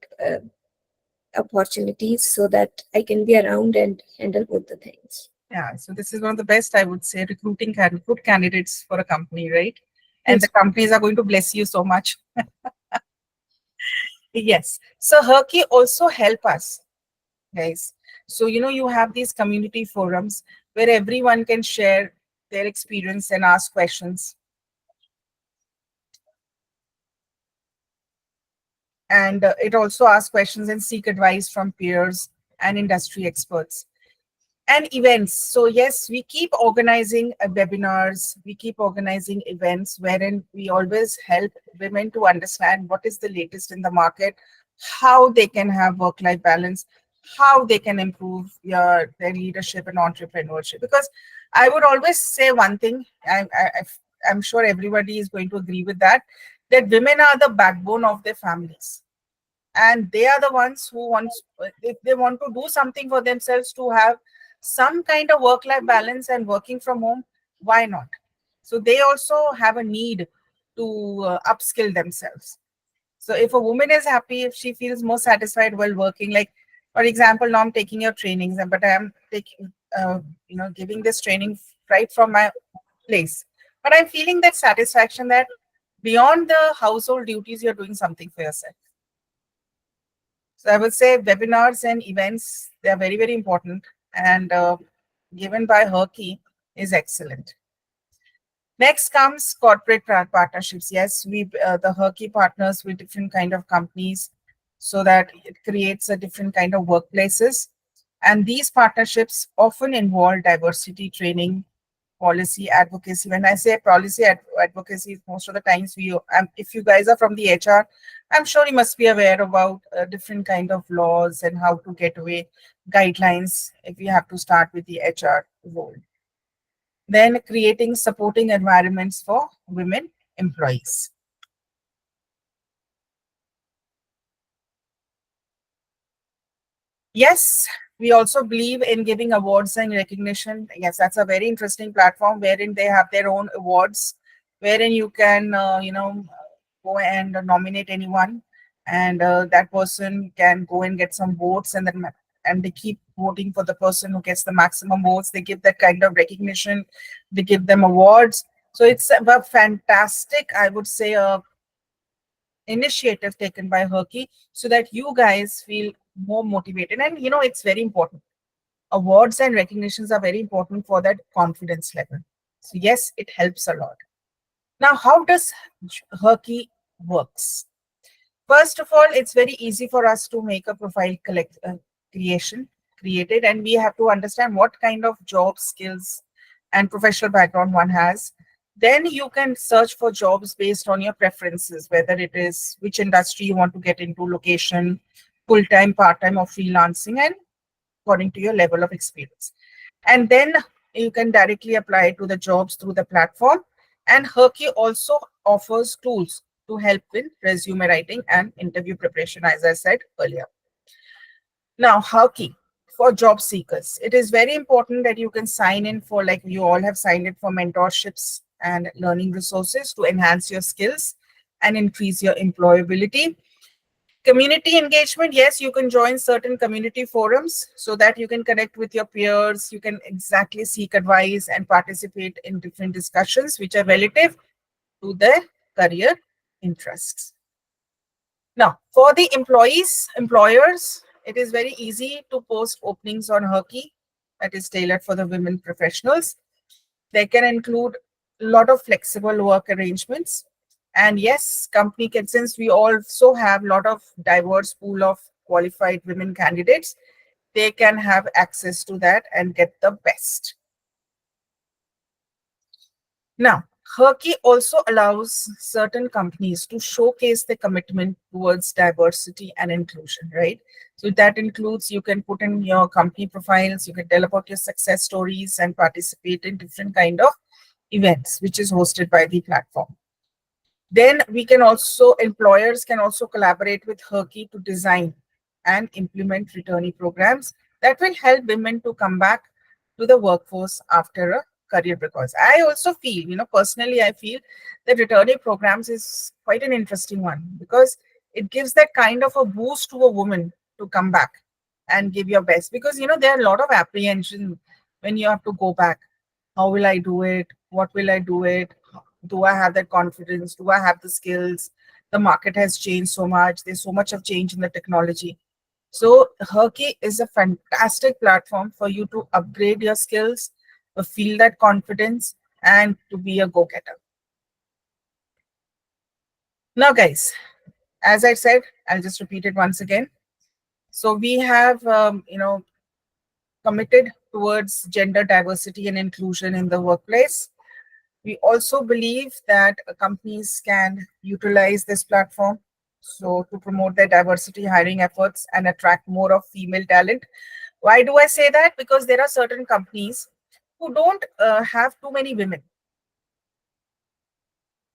S6: opportunities so that I can be around and handle both the things.
S2: Yeah, so this is one of the best, I would say, recruiting good candidates for a company, right? And
S9: Yes.
S2: the companies are going to bless you so much. Yes. So Herky also help us, guys. So, you have these community forums where everyone can share their experience and ask questions. And it also asks questions and seek advice from peers and industry experts. And events. So yes, we keep organizing webinars, we keep organizing events wherein we always help women to understand what is the latest in the market, how they can have work-life balance, how they can improve their leadership and entrepreneurship. Because I would always say one thing, I'm sure everybody is going to agree with that, that women are the backbone of their families. And they are the ones who if they want to do something for themselves to have some kind of work-life balance and working from home, why not? So they also have a need to upskill themselves. So if a woman is happy, if she feels more satisfied while working, like for example, now I'm taking your trainings, but I am taking, giving this training right from my place. But I'm feeling that satisfaction that Beyond the household duties, you're doing something for yourself. So I would say webinars and events, they are very, very important, and given by Herky is excellent. Next comes corporate partnerships. Yes, we the Herky partners with different kind of companies so that it creates a different kind of workplaces. And these partnerships often involve diversity training, policy advocacy. When I say policy advocacy, most of the times if you guys are from the HR, I'm sure you must be aware about different kind of laws and how to get away guidelines if you have to start with the HR role. Then creating supporting environments for women employees. Yes, we also believe in giving awards and recognition. Yes, that's a very interesting platform wherein they have their own awards, wherein you can, go and nominate anyone, and that person can go and get some votes, and then and they keep voting for the person who gets the maximum votes. They give that kind of recognition. They give them awards. So it's a fantastic, I would say, initiative taken by Herky so that you guys feel more motivated. And it's very important. Awards and recognitions are very important for that confidence level. So yes, it helps a lot. Now, how does Herky works? First of all, it's very easy for us to make a profile created, and we have to understand what kind of job skills and professional background one has. Then you can search for jobs based on your preferences, whether it is which industry you want to get into, location, full-time, part-time, or freelancing, and according to your level of experience. And then you can directly apply to the jobs through the platform. And Herky also offers tools to help with resume writing and interview preparation, as I said earlier. Now, Herky for job seekers. It is very important that you can sign in for, like you all have signed in for mentorships and learning resources to enhance your skills and increase your employability. Community engagement, yes, you can join certain community forums so that you can connect with your peers. You can exactly seek advice and participate in different discussions which are relative to their career interests. Now, for the employers, it is very easy to post openings on Herky that is tailored for the women professionals. They can include a lot of flexible work arrangements. And yes, company can, since we also have a lot of diverse pool of qualified women candidates, they can have access to that and get the best. Now, Herky also allows certain companies to showcase their commitment towards diversity and inclusion, right? So that includes, you can put in your company profiles, you can tell about your success stories and participate in different kind of events, which is hosted by the platform. Then employers can also collaborate with Herky to design and implement returnee programs that will help women to come back to the workforce after a career. Because I also feel, personally, I feel that returnee programs is quite an interesting one because it gives that kind of a boost to a woman to come back and give your best. Because, there are a lot of apprehension when you have to go back. How will I do it? What will I do it? Do I have that confidence? Do I have the skills? The market has changed so much. There's so much of change in the technology. So Herky is a fantastic platform for you to upgrade your skills, to feel that confidence, and to be a go-getter. Now, guys, as I said, I'll just repeat it once again. So we have, committed towards gender diversity and inclusion in the workplace. We also believe that companies can utilize this platform to promote their diversity hiring efforts and attract more of female talent. Why do I say that? Because there are certain companies who don't have too many women,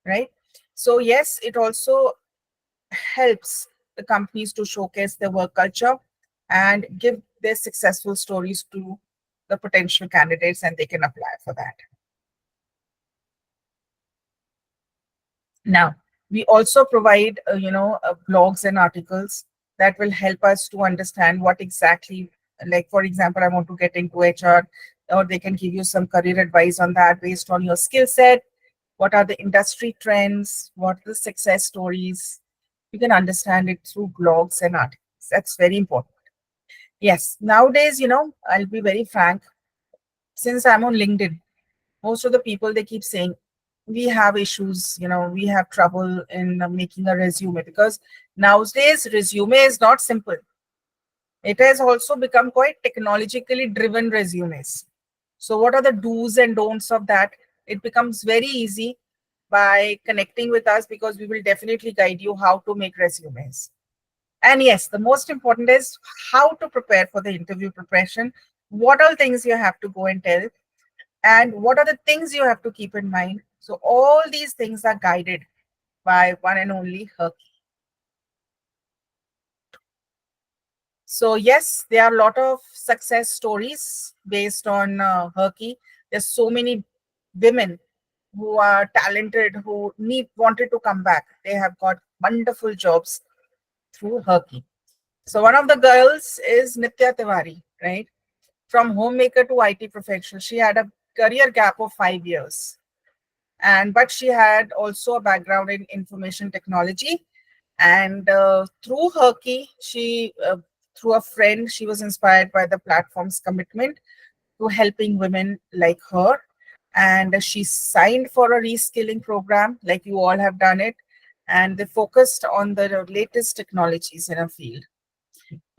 S2: right? So yes, it also helps the companies to showcase their work culture and give their successful stories to the potential candidates, and they can apply for that. Now, we also provide, blogs and articles that will help us to understand what exactly, like, for example, I want to get into HR, or they can give you some career advice on that based on your skill set. what are the industry trends, what are the success stories. You can understand it through blogs and articles. That's very important. Yes, nowadays, I'll be very frank, since I'm on LinkedIn, most of the people, they keep saying, we have issues, we have trouble in making a resume, because nowadays resume is not simple. It has also become quite technologically driven resumes. So what are the do's and don'ts of that? It becomes very easy by connecting with us, because we will definitely guide you how to make resumes. And yes, the most important is how to prepare for the interview preparation. What are things you have to go and tell, and what are the things you have to keep in mind. So all these things are guided by one and only her. So yes, there are a lot of success stories based on Herky. There's so many women who are talented, who wanted to come back. They have got wonderful jobs through Herky. So one of the girls is Nitya Tiwari, right? From homemaker to IT professional. She had a career gap of 5 years. But she had also a background in information technology. And through Herky, through a friend, she was inspired by the platform's commitment to helping women like her. And she signed for a reskilling program, like you all have done it. And they focused on the latest technologies in her field.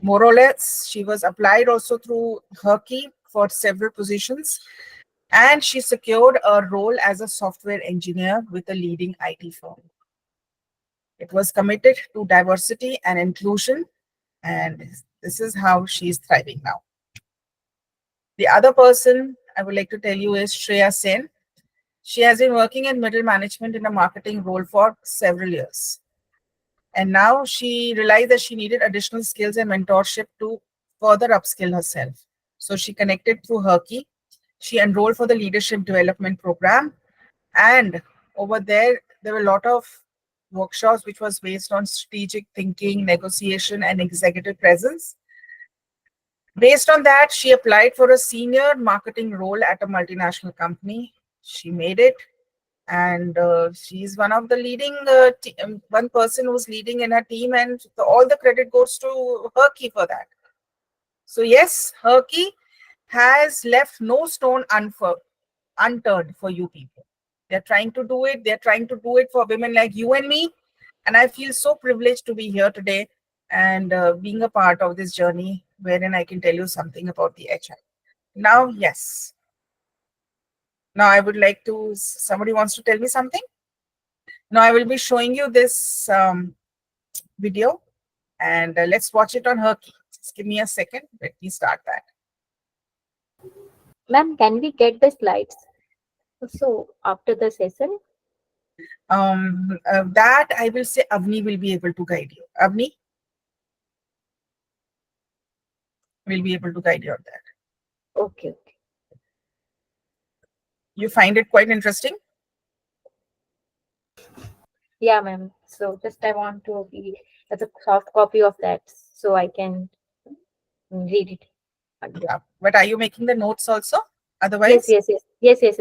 S2: More or less, she was applied also through Herky for several positions. And she secured a role as a software engineer with a leading IT firm. It was committed to diversity and inclusion, and this is how she's thriving now. The other person I would like to tell you is Shreya Sen. She has been working in middle management in a marketing role for several years. And now she realized that she needed additional skills and mentorship to further upskill herself. So she connected through Herky. She enrolled for the leadership development program. And over there were a lot of workshops which was based on strategic thinking, negotiation, and executive presence. Based on that, she applied for a senior marketing role at a multinational company. She made it, and she's one of the leading, one person who's leading in her team, and all the credit goes to Herky for that. So yes, Herky has left no stone unturned for you people. They're trying to do it. They're trying to do it for women like you and me. And I feel so privileged to be here today and being a part of this journey wherein I can tell you something about the HR. Now, yes. Now I would like to, somebody wants to tell me something? Now I will be showing you this video, and let's watch it on Herky. Just give me a second. Let me start that.
S1: Ma'am, can we get the slides? So after the session?
S2: That I will say Avni will be able to guide you. Avni will be able to guide you on that.
S1: Okay.
S2: You find it quite interesting?
S1: Yeah, ma'am. So just I want to be as a soft copy of that so I can read it.
S2: Yeah. But are you making the notes also? Otherwise?
S1: Yes.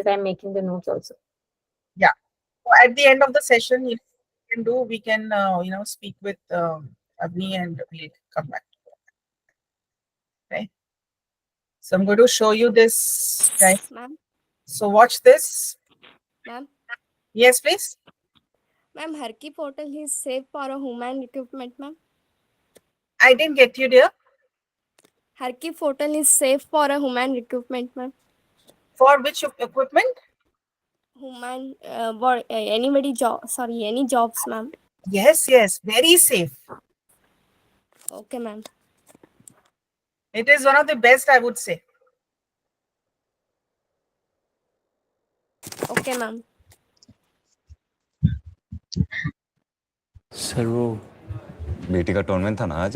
S1: I'm making the notes also.
S2: Yeah. So at the end of the session, if we can do, we can, speak with Avni and we'll come back. Okay. So I'm going to show you this, guys.
S10: Ma'am.
S2: So watch this.
S10: Ma'am.
S2: Yes, please.
S10: Ma'am, Herky portal is safe for a human equipment, ma'am.
S2: I didn't get you, dear.
S10: Herky portal is safe for a human equipment, ma'am.
S2: For which equipment?
S10: Human, anybody job, sorry, any jobs, ma'am.
S2: Yes, very safe.
S10: Okay, ma'am.
S2: It is one of the best, I would say.
S10: Okay, ma'am.
S11: Sir वो बेटी का tournament था ना आज.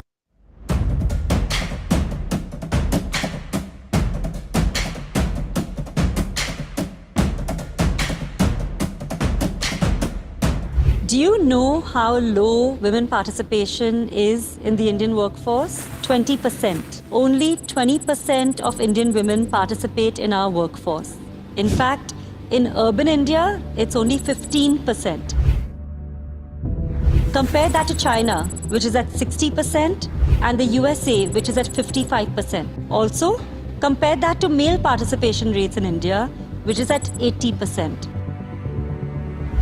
S12: Do you know how low women participation is in the Indian workforce? 20%. Only 20% of Indian women participate in our workforce. In fact, In urban India, it's only 15%. Compare that to China, which is at 60%, and the USA, which is at 55%. Also, compare that to male participation rates in India, which is at 80%.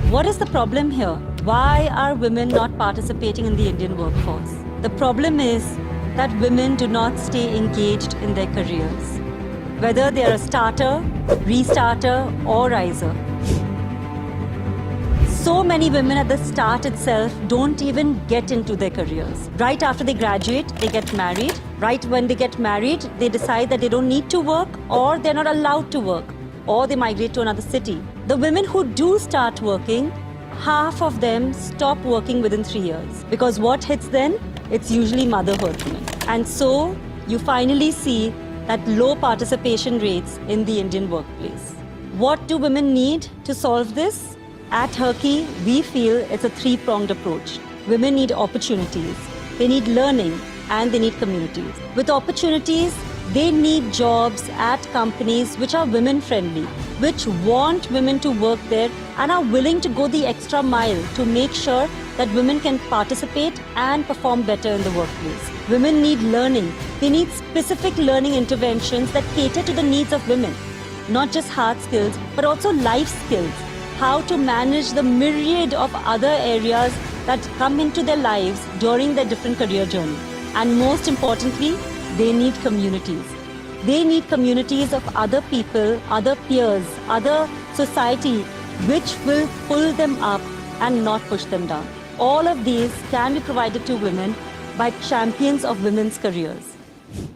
S12: What is the problem here? Why are women not participating in the Indian workforce? The problem is that women do not stay engaged in their careers, whether they are a starter, restarter, or riser. So many women at the start itself don't even get into their careers. Right after they graduate, they get married. Right when they get married, they decide that they don't need to work, or they're not allowed to work, or they migrate to another city. The women who do start working, half of them stop working within 3 years. Because what hits then? It's usually motherhood. And so you finally see that low participation rates in the Indian workplace. What do women need to solve this? At Herky, we feel it's a three-pronged approach. Women need opportunities, they need learning, and they need communities. With opportunities, they need jobs at companies which are women-friendly, which want women to work there and are willing to go the extra mile to make sure that women can participate and perform better in the workplace. Women need learning. They need specific learning interventions that cater to the needs of women. Not just hard skills, but also life skills. How to manage the myriad of other areas that come into their lives during their different career journey. And most importantly, they need communities. They need communities of other people, other peers, other society, which will pull them up and not push them down. All of these can be provided to women by champions of women's careers.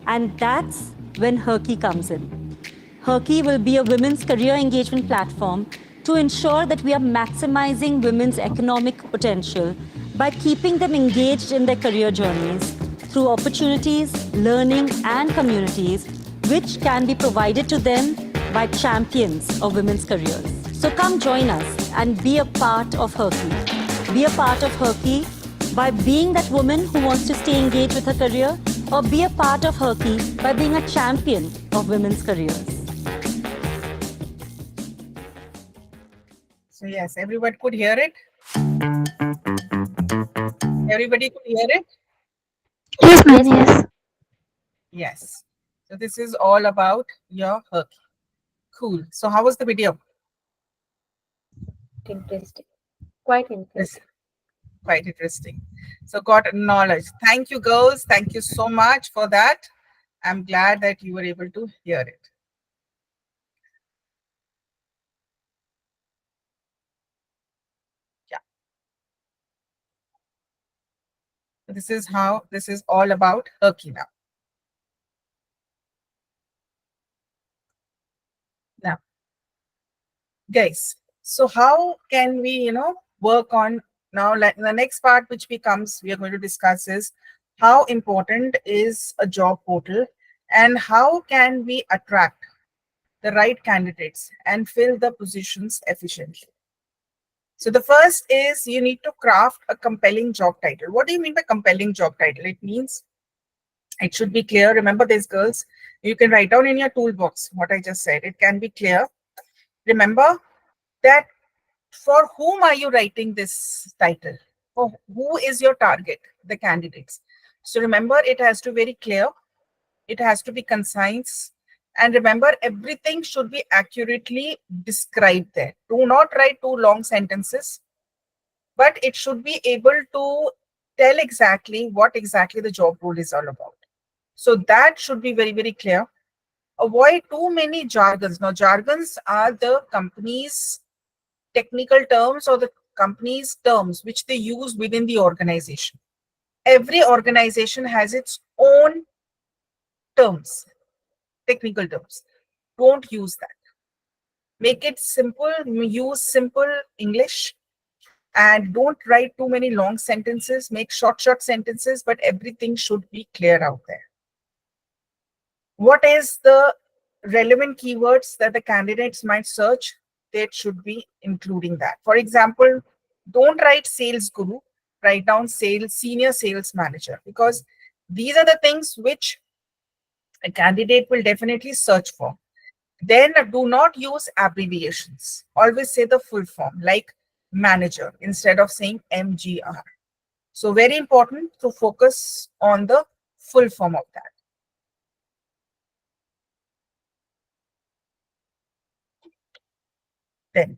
S12: And that's when Herky comes in. Herky will be a women's career engagement platform to ensure that we are maximizing women's economic potential by keeping them engaged in their career journeys through opportunities, learning, and communities which can be provided to them by champions of women's careers. So come join us and be a part of Herky. Be a part of Herky by being that woman who wants to stay engaged with her career, or be a part of Herky by being a champion of women's careers.
S2: So yes, everybody could hear it. Everybody could hear it?
S7: Yes, ma'am, yes.
S2: Yes. So this is all about your Herky. Cool. So how was the video?
S6: Interesting. Quite interesting.
S2: Quite interesting. So got knowledge. Thank you, girls. Thank you so much for that. I'm glad that you were able to hear it. Yeah. This is how this is all about Herky now. Now, guys, so how can we, work on now? Like the next part which we are going to discuss is how important is a job portal and how can we attract the right candidates and fill the positions efficiently. So the first is you need to craft a compelling job title. What do you mean by compelling job title? It means it should be clear. Remember this, girls, you can write down in your toolbox what I just said. It can be clear. Remember that for whom are you writing this title? For who is your target? The candidates. So remember, it has to be very clear. It has to be concise. And remember, everything should be accurately described there. Do not write too long sentences, but it should be able to tell exactly what exactly the job role is all about. So that should be very, very clear. Avoid too many jargons. Now, jargons are the company's technical terms or the company's terms which they use within the organization. Every organization has its own terms, technical terms. Don't use that. Make it simple, use simple English, and don't write too many long sentences. Make short sentences, but everything should be clear out there. What is the relevant keywords that the candidates might search? They should be including that. For example, don't write sales guru, write down senior sales manager, because these are the things which a candidate will definitely search for. Then do not use abbreviations. Always say the full form, like manager, instead of saying MGR. So very important to focus on the full form of that. Then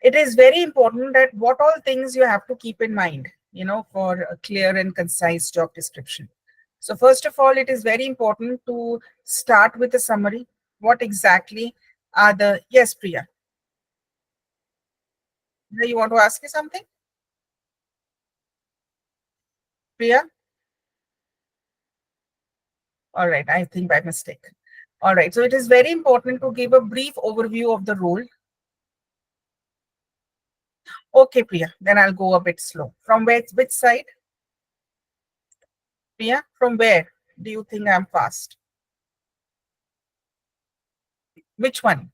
S2: it is very important that what all things you have to keep in mind, for a clear and concise job description. So first of all, it is very important to start with a summary. What exactly are the, yes, Priya. You want to ask me something? Priya? All right, I think by mistake. All right, so it is very important to give a brief overview of the role. Okay, Priya, then I'll go a bit slow. From which side? Priya, from where do you think I'm fast? Which one?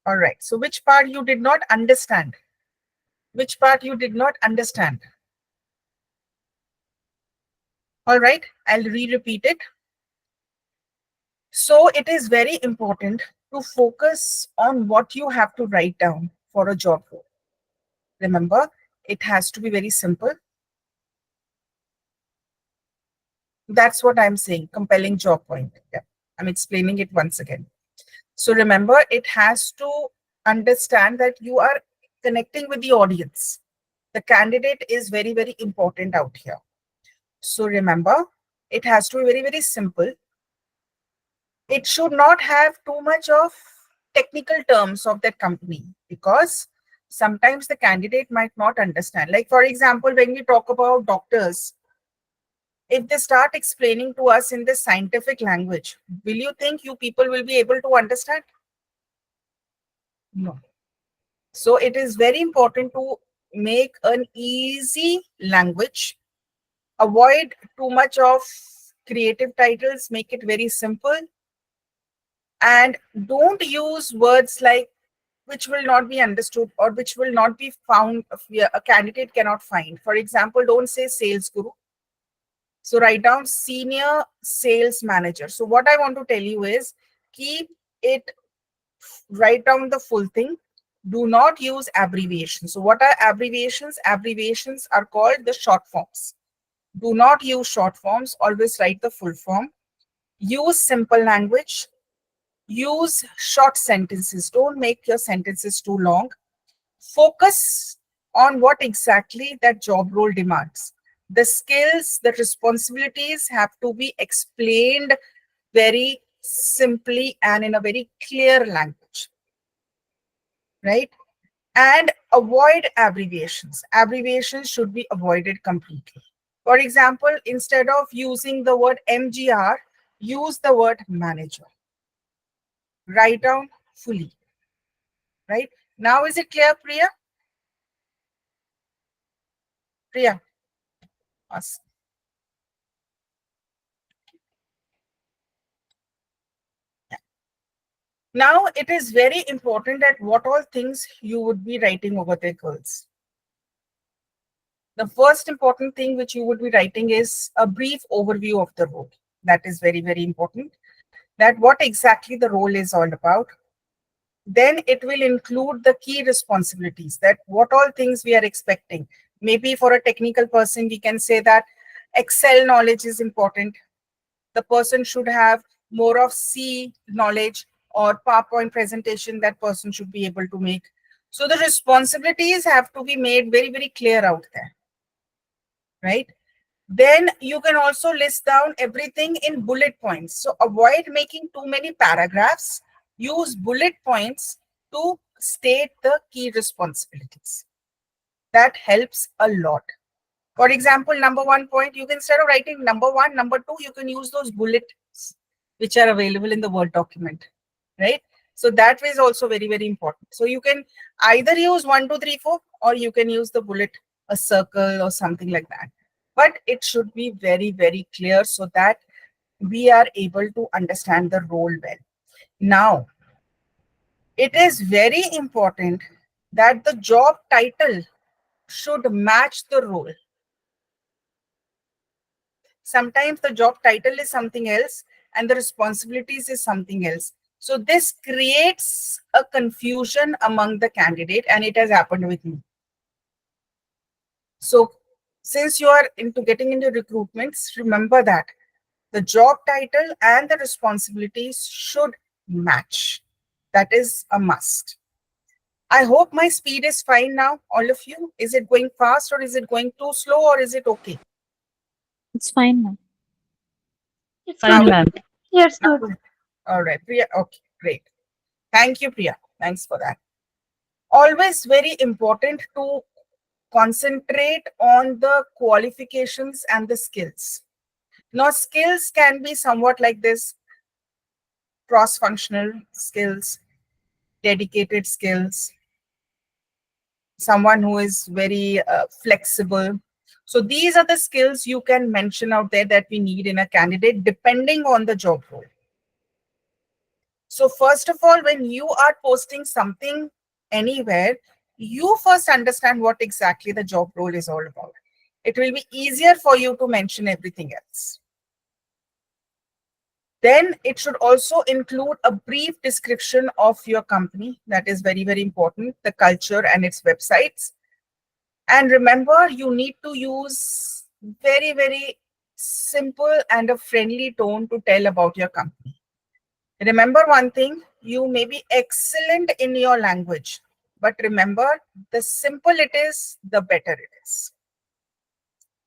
S2: All right, so which part you did not understand? Which part you did not understand? All right, I'll re-repeat it. So it is very important to focus on what you have to write down for a job role. Remember, it has to be very simple. That's what I'm saying, compelling job point. Yeah, I'm explaining it once again. So remember, it has to understand that you are connecting with the audience. The candidate is very, very important out here. So remember, it has to be very, very simple. It should not have too much of technical terms of that company, because sometimes the candidate might not understand. Like, for example, when we talk about doctors, if they start explaining to us in the scientific language, will you think you people will be able to understand? No. So it is very important to make an easy language. Avoid too much of creative titles, make it very simple. And don't use words like which will not be understood or which will not be found, a candidate cannot find. For example, don't say sales guru. So write down senior sales manager. So what I want to tell you is keep it, write down the full thing. Do not use abbreviations. So what are abbreviations? Abbreviations are called the short forms. Do not use short forms. Always write the full form. Use simple language. Use short sentences. Don't make your sentences too long. Focus on what exactly that job role demands. The skills, the responsibilities have to be explained very simply and in a very clear language, right? And avoid abbreviations. Abbreviations should be avoided completely. For example, instead of using the word MGR, use the word manager. Write down fully, right? Now, is it clear, Priya? Priya, ask. Now, it is very important that what all things you would be writing over there, girls. The first important thing which you would be writing is a brief overview of the role. That is very, very important. That what exactly the role is all about. Then it will include the key responsibilities, that what all things we are expecting. Maybe for a technical person, we can say that Excel knowledge is important. The person should have more of C knowledge, or PowerPoint presentation that person should be able to make. So the responsibilities have to be made very, very clear out there, right? Then you can also list down everything in bullet points. So avoid making too many paragraphs. Use bullet points to state the key responsibilities. That helps a lot. For example, number 1 point, you can, instead of writing number 1, number 2, you can use those bullets which are available in the Word document, right? So that is also very, very important. So you can either use 1, 2, 3, 4, or you can use the bullet, a circle or something like that. But it should be very, very clear so that we are able to understand the role well. Now, it is very important that the job title should match the role. Sometimes the job title is something else and the responsibilities is something else. So this creates a confusion among the candidate, and it has happened with me. So since you are getting into recruitments, remember that the job title and the responsibilities should match. That is a must. I hope my speed is fine now, all of you. Is it going fast or is it going too slow or is it okay?
S4: It's fine, ma'am.
S7: It's
S4: Fine,
S7: good.
S4: ma'am.
S7: Yeah, it's good.
S2: All right, Priya. Okay, great. Thank you, Priya. Thanks for that. Always very important to concentrate on the qualifications and the skills. Now, skills can be somewhat like this: cross-functional skills, dedicated skills, someone who is very flexible. So these are the skills you can mention out there that we need in a candidate depending on the job role. So first of all, when you are posting something anywhere, you first understand what exactly the job role is all about. It will be easier for you to mention everything else. Then it should also include a brief description of your company. That is very, very important, the culture and its websites. And remember, you need to use very, very simple and a friendly tone to tell about your company. Remember one thing, you may be excellent in your language, but remember, the simple it is, the better it is.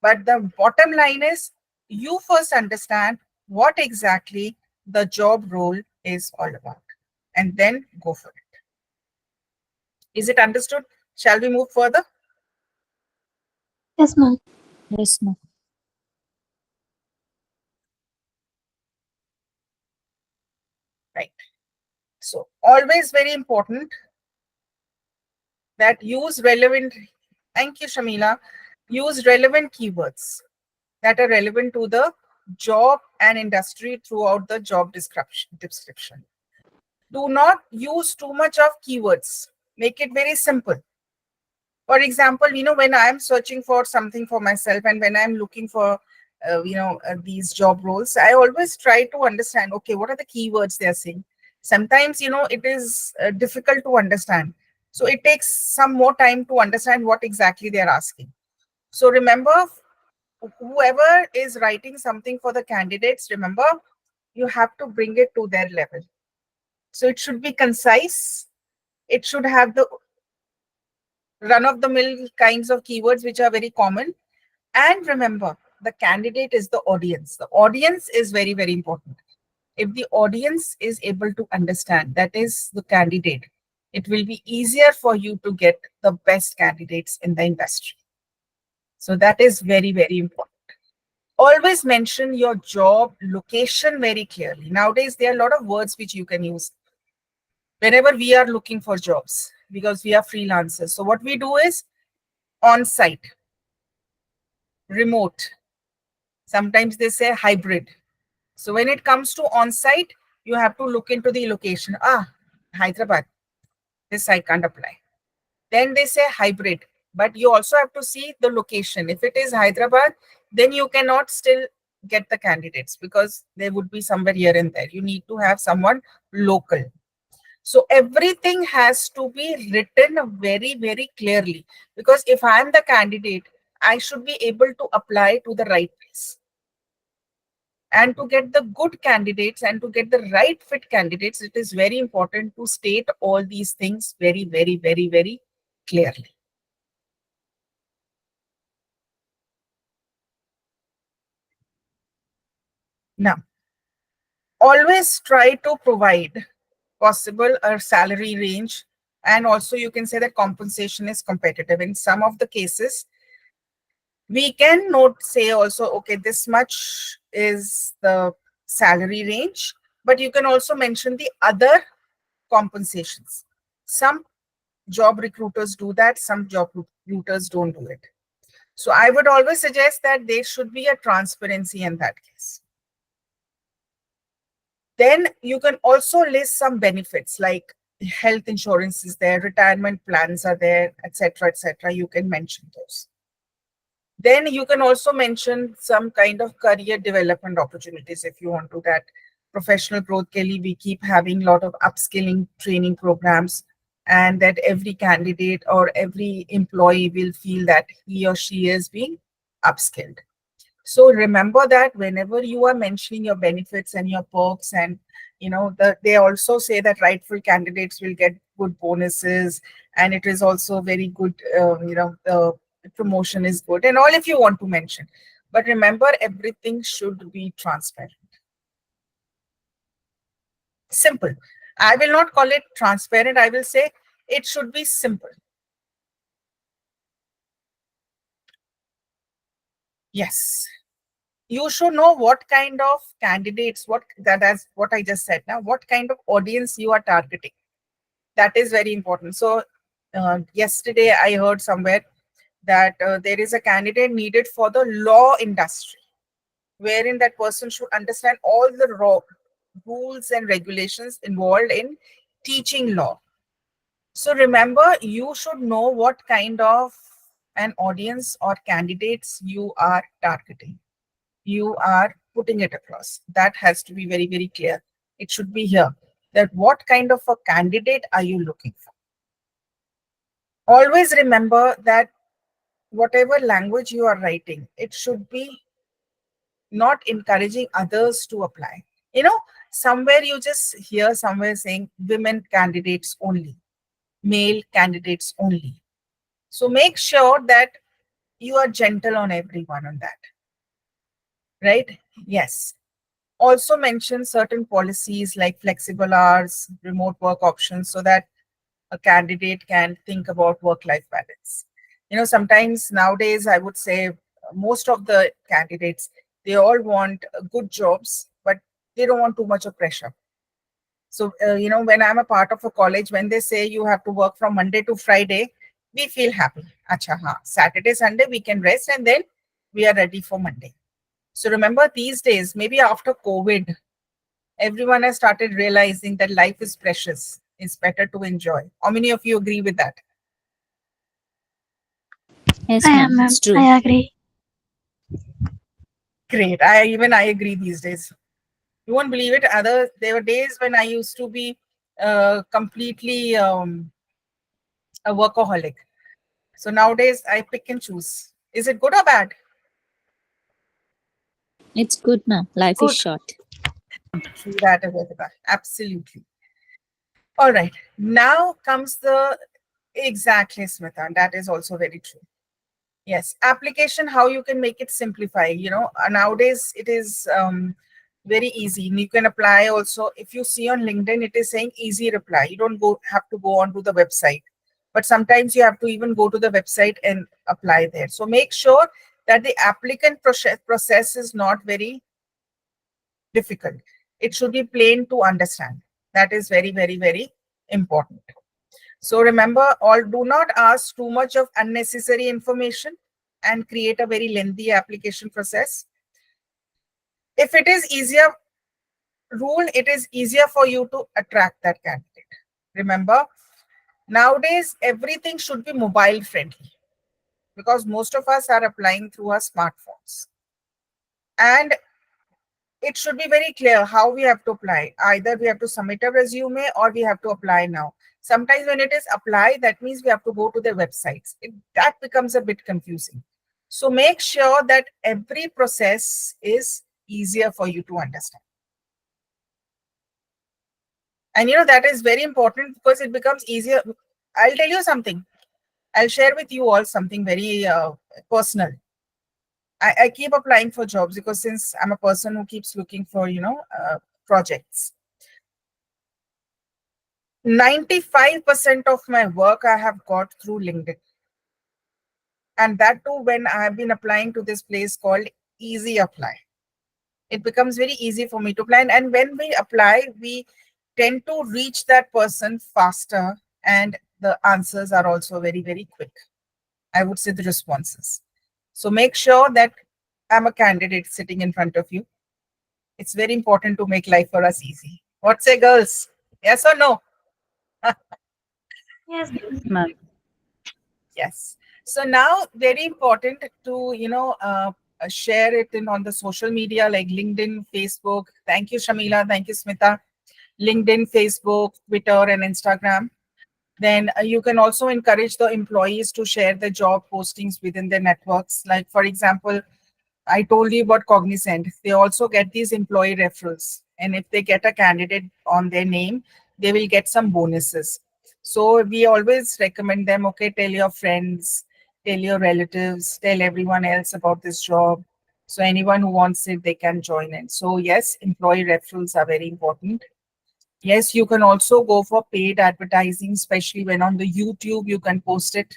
S2: But the bottom line is, you first understand what exactly the job role is all about, and then go for it. Is it understood? Shall we move further?
S7: Yes, ma'am.
S4: Yes, ma'am.
S2: Right. So always very important that use relevant, thank you, Shamila, use relevant keywords that are relevant to the job and industry throughout the job description. Do not use too much of keywords. Make it very simple. For example, when I'm searching for something for myself and when I'm looking for, these job roles, I always try to understand, okay, what are the keywords they're saying? Sometimes, it is difficult to understand. So it takes some more time to understand what exactly they're asking. So remember, whoever is writing something for the candidates, remember, you have to bring it to their level. So it should be concise. It should have the run-of-the-mill kinds of keywords which are very common. And remember, the candidate is the audience. The audience is very, very important. If the audience is able to understand, that is the candidate, it will be easier for you to get the best candidates in the industry. So that is very, very important. Always mention your job location very clearly. Nowadays, there are a lot of words which you can use whenever we are looking for jobs because we are freelancers. So what we do is on-site, remote. Sometimes they say hybrid. So when it comes to on-site, you have to look into the location. Hyderabad. This I can't apply. Then they say hybrid, but you also have to see the location. If it is Hyderabad, then you cannot still get the candidates because they would be somewhere here and there. You need to have someone local. So everything has to be written very, very clearly because if I'm the candidate, I should be able to apply to the right place. And to get the good candidates and to get the right fit candidates, it is very important to state all these things very, very, very, very clearly. Now, always try to provide possible a salary range, and also you can say that compensation is competitive. In some of the cases, we can note say also, okay, this much is the salary range, but you can also mention the other compensations. Some job recruiters do that, some job recruiters don't do it. So I would always suggest that there should be a transparency in that case. Then you can also list some benefits like health insurance is there, retirement plans are there, etc., etc. You can mention those. Then you can also mention some kind of career development opportunities if you want to. That professional growth, Kelly, we keep having a lot of upskilling training programs, and that every candidate or every employee will feel that he or she is being upskilled. So remember that whenever you are mentioning your benefits and your perks, and they also say that rightful candidates will get good bonuses, and it is also very good, the promotion is good and all, if you want to mention. But remember, everything should be transparent. Simple. I will not call it transparent. I will say it should be simple. Yes. You should know what kind of candidates, what I just said now, what kind of audience you are targeting. That is very important. So yesterday I heard somewhere that there is a candidate needed for the law industry, wherein that person should understand all the rules and regulations involved in teaching law. So remember, you should know what kind of an audience or candidates you are targeting. You are putting it across. That has to be very, very clear. It should be here that what kind of a candidate are you looking for? Always remember that whatever language you are writing, it should be not encouraging others to apply. Somewhere you just hear somewhere saying women candidates only, male candidates only. So make sure that you are gentle on everyone on that. Right? Yes. Also mention certain policies like flexible hours, remote work options, so that a candidate can think about work-life balance. Sometimes nowadays, I would say most of the candidates, they all want good jobs, but they don't want too much of pressure. So, when I'm a part of a college, when they say you have to work from Monday to Friday, we feel happy. Acha, Saturday, Sunday, we can rest, and then we are ready for Monday. So remember, these days, maybe after COVID, everyone has started realizing that life is precious. It's better to enjoy. How many of you agree with that?
S10: Yes,
S7: I
S10: ma'am.
S7: am, ma'am.
S10: It's true.
S7: I agree.
S2: Great. I agree these days. You won't believe it. There were days when I used to be completely a workaholic. So nowadays I pick and choose. Is it good or bad?
S10: It's good, ma'am. Life is
S2: Good.
S10: short.
S2: True that, Agartha. Absolutely. All right. Now comes the exactly, Smita. And that is also very true. Yes. Application, how you can make it simplify. Nowadays it is very easy. And you can apply also. If you see on LinkedIn, it is saying easy reply. You don't have to go onto the website. But sometimes you have to even go to the website and apply there. So make sure that the applicant process is not very difficult. It should be plain to understand. That is very, very, very important. So remember, do not ask too much of unnecessary information and create a very lengthy application process. If it is easier, it is easier for you to attract that candidate. Remember, nowadays, everything should be mobile friendly because most of us are applying through our smartphones. And it should be very clear how we have to apply. Either we have to submit a resume or we have to apply now. Sometimes when it is apply, that means we have to go to their websites. That becomes a bit confusing. So make sure that every process is easier for you to understand. And that is very important because it becomes easier. I'll tell you something. I'll share with you all something very personal. I keep applying for jobs because since I'm a person who keeps looking for, projects. 95% of my work I have got through LinkedIn. And that too when I have been applying to this place called Easy Apply. It becomes very easy for me to apply. And when we apply, we tend to reach that person faster. And the answers are also very, very quick. I would say the responses. So make sure that I'm a candidate sitting in front of you. It's very important to make life for us easy. What say, girls? Yes or no?
S7: Yes.
S4: ma'am.
S2: Yes. So now very important to, share it in on the social media like LinkedIn, Facebook. Thank you, Shamila. Thank you, Smita. LinkedIn, Facebook, Twitter, and Instagram. Then you can also encourage the employees to share the job postings within their networks. Like, for example, I told you about Cognizant. They also get these employee referrals. And if they get a candidate on their name, they will get some bonuses. So we always recommend them, okay, tell your friends, tell your relatives, tell everyone else about this job. So anyone who wants it, they can join in. So yes, employee referrals are very important. Yes, you can also go for paid advertising, especially when on the YouTube you can post it.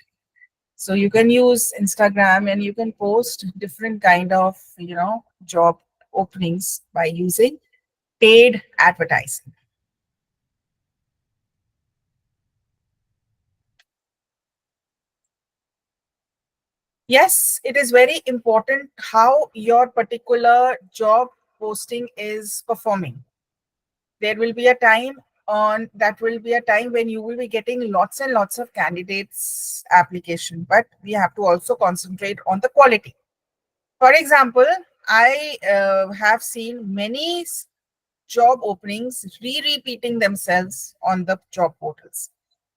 S2: So you can use Instagram and you can post different kind of, job openings by using paid advertising. Yes, it is very important how your particular job posting is performing. There will be a time when you will be getting lots and lots of candidates application, but we have to also concentrate on the quality. For example, I have seen many job openings repeating themselves on the job portals,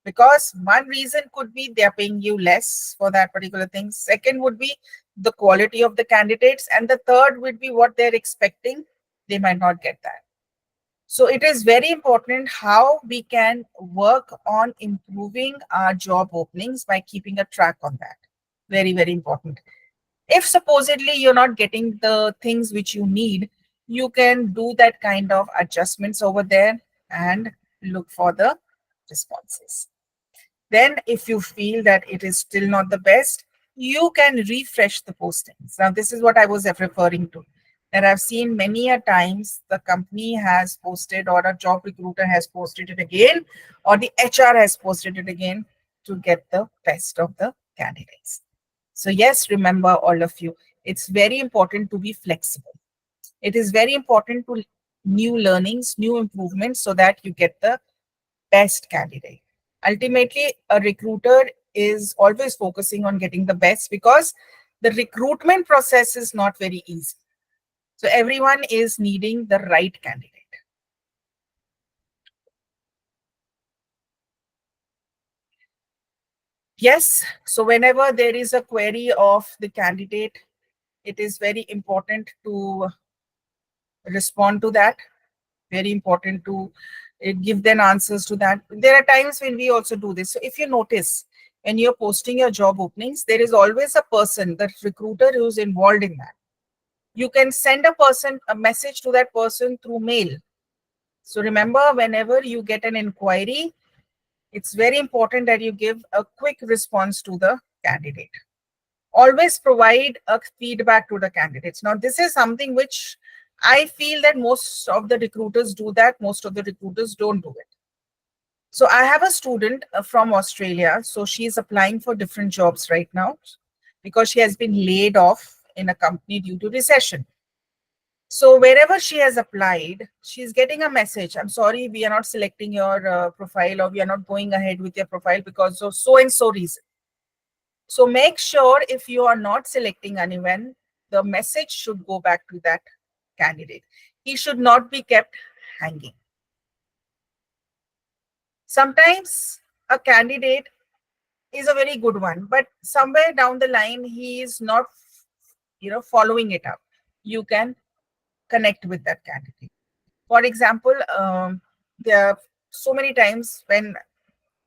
S2: because one reason could be they are paying you less for that particular thing. Second would be the quality of the candidates, and the third would be what they're expecting. They might not get that. So it is very important how we can work on improving our job openings by keeping a track on that. Very, very important. If supposedly you're not getting the things which you need, you can do that kind of adjustments over there and look for the responses. Then if you feel that it is still not the best, you can refresh the postings. Now, this is what I was referring to. That I've seen many a times the company has posted, or a job recruiter has posted it again, or the HR has posted it again to get the best of the candidates. So yes, remember all of you, it's very important to be flexible. It is very important to new learnings, new improvements, so that you get the best candidate. Ultimately, a recruiter is always focusing on getting the best, because the recruitment process is not very easy. So everyone is needing the right candidate. Yes, so whenever there is a query of the candidate, it is very important to respond to that. Very important to give them answers to that. There are times when we also do this. So if you notice, when you're posting your job openings, there is always a person, the recruiter, who's involved in that. You can send a message to that person through mail. So remember, whenever you get an inquiry, it's very important that you give a quick response to the candidate. Always provide a feedback to the candidates. Now, this is something which I feel that most of the recruiters do that, most of the recruiters don't do it. So I have a student from Australia. So she's applying for different jobs right now because she has been laid off in a company due to recession. So wherever she has applied, she's getting a message. I'm sorry, we are not selecting your profile, or we are not going ahead with your profile because of so and so reason. So make sure if you are not selecting anyone, the message should go back to that candidate. He should not be kept hanging. Sometimes a candidate is a very good one, but somewhere down the line, he is not, following it up. You can connect with that candidate. For example, there are so many times when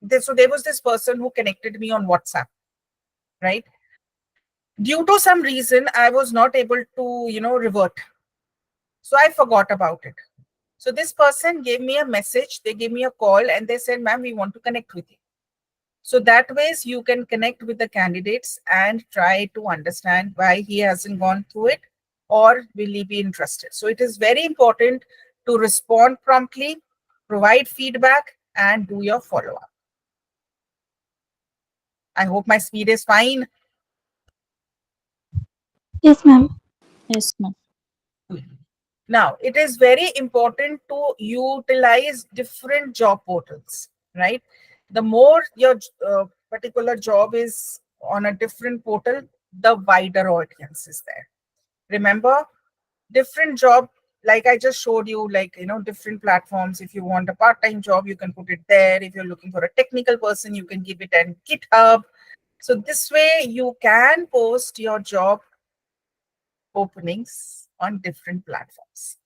S2: there was this person who connected me on WhatsApp, right? Due to some reason, I was not able to, revert. So I forgot about it. So this person gave me a message, they gave me a call, and they said, ma'am, we want to connect with you. So that ways you can connect with the candidates and try to understand why he hasn't gone through it, or will he be interested. So it is very important to respond promptly, provide feedback, and do your follow-up. I hope my speed is fine.
S7: Yes, ma'am.
S4: Yes, ma'am.
S2: Now, it is very important to utilize different job portals. right? The more your particular job is on a different portal, the wider audience is there. Remember, different job, like I just showed you, like, different platforms. If you want a part-time job, you can put it there. If you're looking for a technical person, you can give it on GitHub. So this way you can post your job openings on different platforms,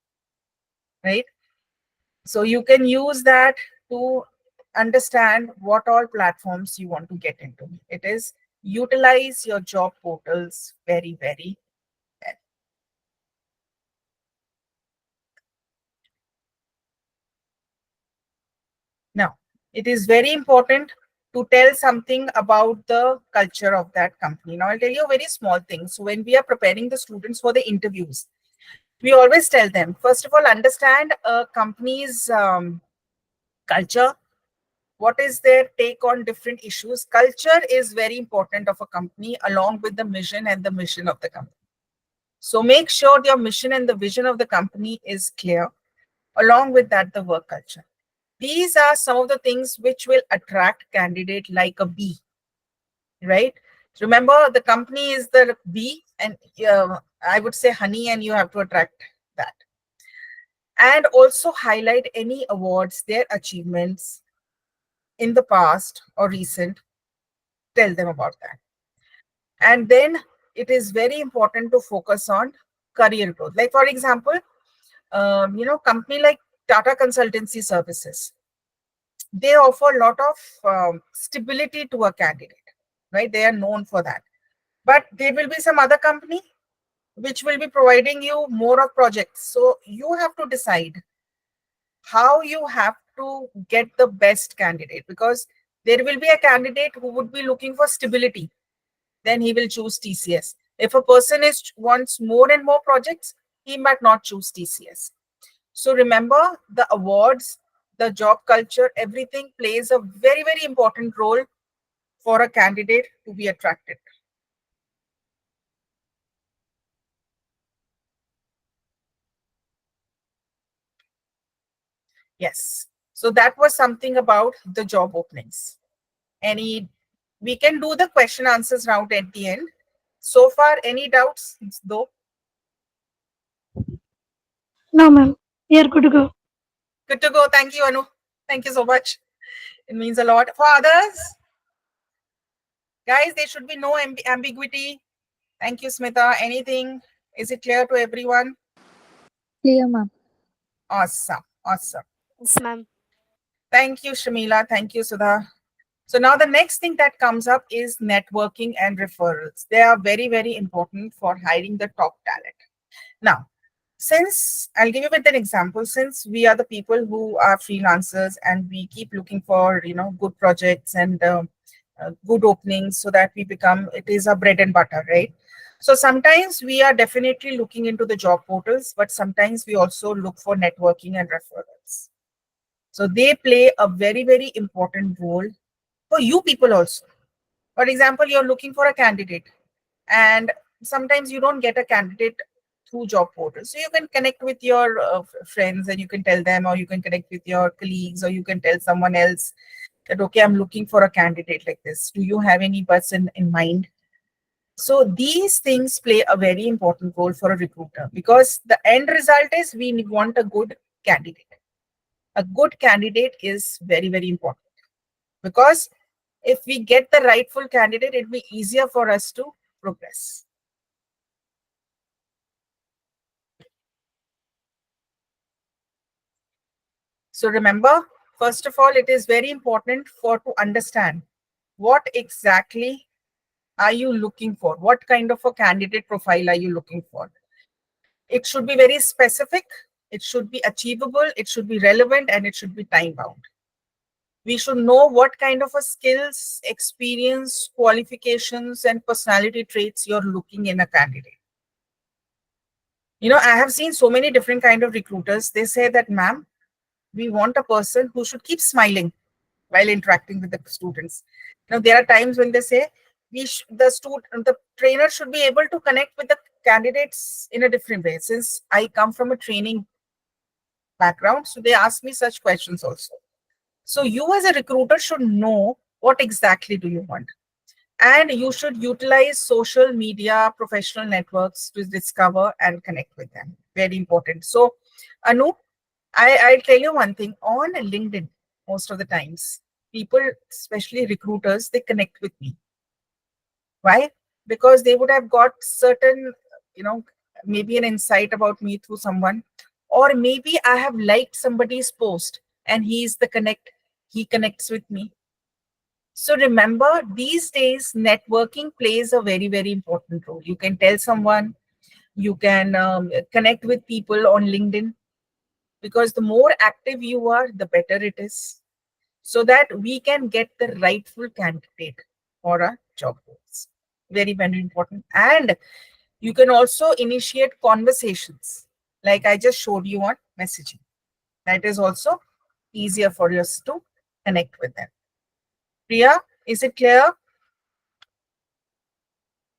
S2: right? So you can use that to understand what all platforms you want to get into. It is utilize your job portals very, very well. Now, it is very important to tell something about the culture of that company. Now, I'll tell you a very small thing. So when we are preparing the students for the interviews, we always tell them, first of all, understand a company's culture. What is their take on different issues? Culture is very important of a company, along with the mission and the mission of the company. So make sure your mission and the vision of the company is clear. Along with that, the work culture. These are some of the things which will attract candidate like a bee, right? Remember, the company is the bee, and I would say honey, and you have to attract that. And also highlight any awards, their achievements in the past or recent. Tell them about that. And then it is very important to focus on career growth. Like, for example, company like Tata Consultancy Services, they offer a lot of stability to a candidate, right? They are known for that. But there will be some other company which will be providing you more of projects. So you have to decide how you have to get the best candidate, because there will be a candidate who would be looking for stability. Then he will choose TCS. If a person wants more and more projects, he might not choose TCS. So remember, the awards, the job culture, everything plays a very, very important role for a candidate to be attracted. Yes. So that was something about the job openings. We can do the question answers round at the end. So far, any doubts though?
S7: No, ma'am. We are good to go.
S2: Good to go. Thank you, Anu. Thank you so much. It means a lot. For others, guys, there should be no ambiguity. Thank you, Smita. Anything? Is it clear to everyone?
S5: Clear, ma'am.
S2: Awesome. Awesome.
S10: Yes, ma'am.
S2: Thank you, Shamila. Thank you, Sudha. So now the next thing that comes up is networking and referrals. They are very, very important for hiring the top talent. Now, since I'll give you with an example, since we are the people who are freelancers and we keep looking for, good projects and good openings, so that it is our bread and butter, right? So sometimes we are definitely looking into the job portals, but sometimes we also look for networking and referrals. So they play a very, very important role for you people also. For example, you're looking for a candidate, and sometimes you don't get a candidate through job portals. So you can connect with your friends and you can tell them, or you can connect with your colleagues, or you can tell someone else that, okay, I'm looking for a candidate like this. Do you have any person in mind? So these things play a very important role for a recruiter, because the end result is we want a good candidate. A good candidate is very, very important, because if we get the rightful candidate, it'll be easier for us to progress. So remember, first of all, it is very important to understand what exactly are you looking for? What kind of a candidate profile are you looking for? It should be very specific, it should be achievable, it should be relevant, and it should be time bound. We should know what kind of a skills, experience, qualifications, and personality traits you're looking in a candidate. I have seen so many different kind of recruiters. They say that, ma'am, we want a person who should keep smiling while interacting with the students. There are times when they say the trainer should be able to connect with the candidates in a different way. Since I come from a training background, so they ask me such questions also. So you as a recruiter should know what exactly do you want. And you should utilize social media, professional networks to discover and connect with them. Very important. So, Anu, I'll tell you one thing. On LinkedIn, most of the times, people, especially recruiters, they connect with me. Why? Because they would have got certain, maybe an insight about me through someone, or maybe I have liked somebody's post and he connects with me. So remember, these days, networking plays a very, very important role. You can tell someone, you can connect with people on LinkedIn, because the more active you are, the better it is, so that we can get the rightful candidate for our job roles. Very, very important. And you can also initiate conversations, like I just showed you on messaging. That is also easier for us to connect with them. Priya, is it clear?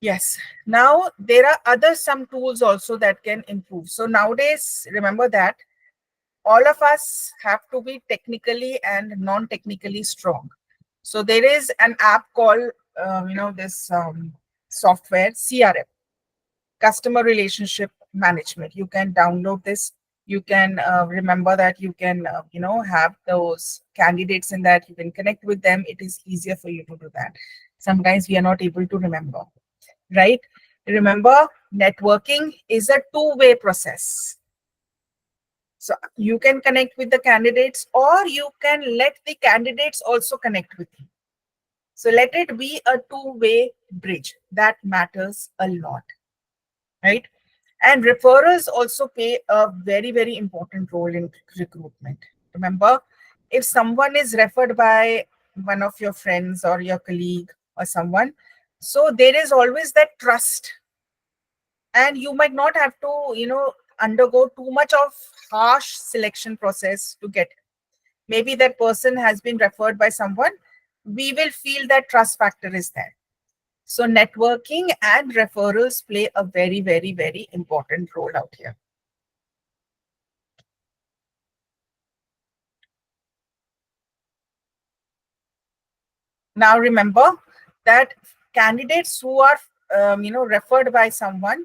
S2: Yes. Now there are some tools also that can improve. So nowadays, remember that all of us have to be technically and non-technically strong. So there is an app called, this software, CRM, Customer Relationship Management. You can download this. You can remember that you can, have those candidates in that. You can connect with them. It is easier for you to do that. Sometimes we are not able to remember, right? Remember, networking is a two-way process. So you can connect with the candidates, or you can let the candidates also connect with you. So let it be a two-way bridge. That matters a lot, right? And referrals also play a very, very important role in recruitment. Remember, if someone is referred by one of your friends or your colleague or someone, so there is always that trust. And you might not have to, undergo too much of harsh selection process to get. Maybe that person has been referred by someone. We will feel that trust factor is there. So networking and referrals play a very, very, very important role out here. Now remember that candidates who are referred by someone,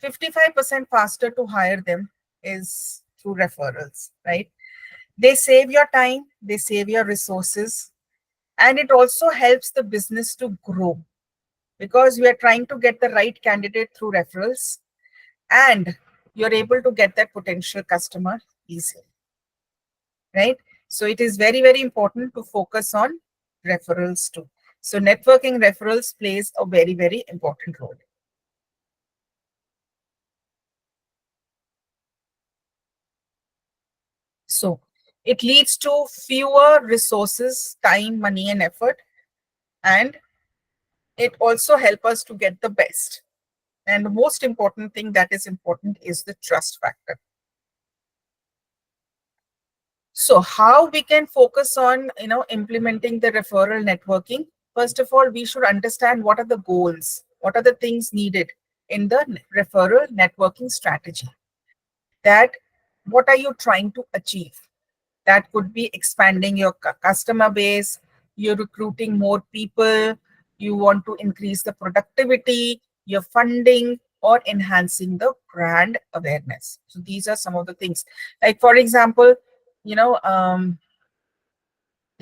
S2: 55% faster to hire them is through referrals, right? They save your time, they save your resources, and it also helps the business to grow, because we are trying to get the right candidate through referrals, and you're able to get that potential customer easily, right? So it is very, very important to focus on referrals too. So networking referrals plays a very, very important role. So it leads to fewer resources, time, money, and effort. And it also helps us to get the best. And the most important thing that is important is the trust factor. So how we can focus on, implementing the referral networking? First of all, we should understand what are the goals, what are the things needed in the referral networking strategy. That what are you trying to achieve? That could be expanding your customer base, you're recruiting more people, you want to increase the productivity, your funding, or enhancing the brand awareness. So these are some of the things. Like, for example, the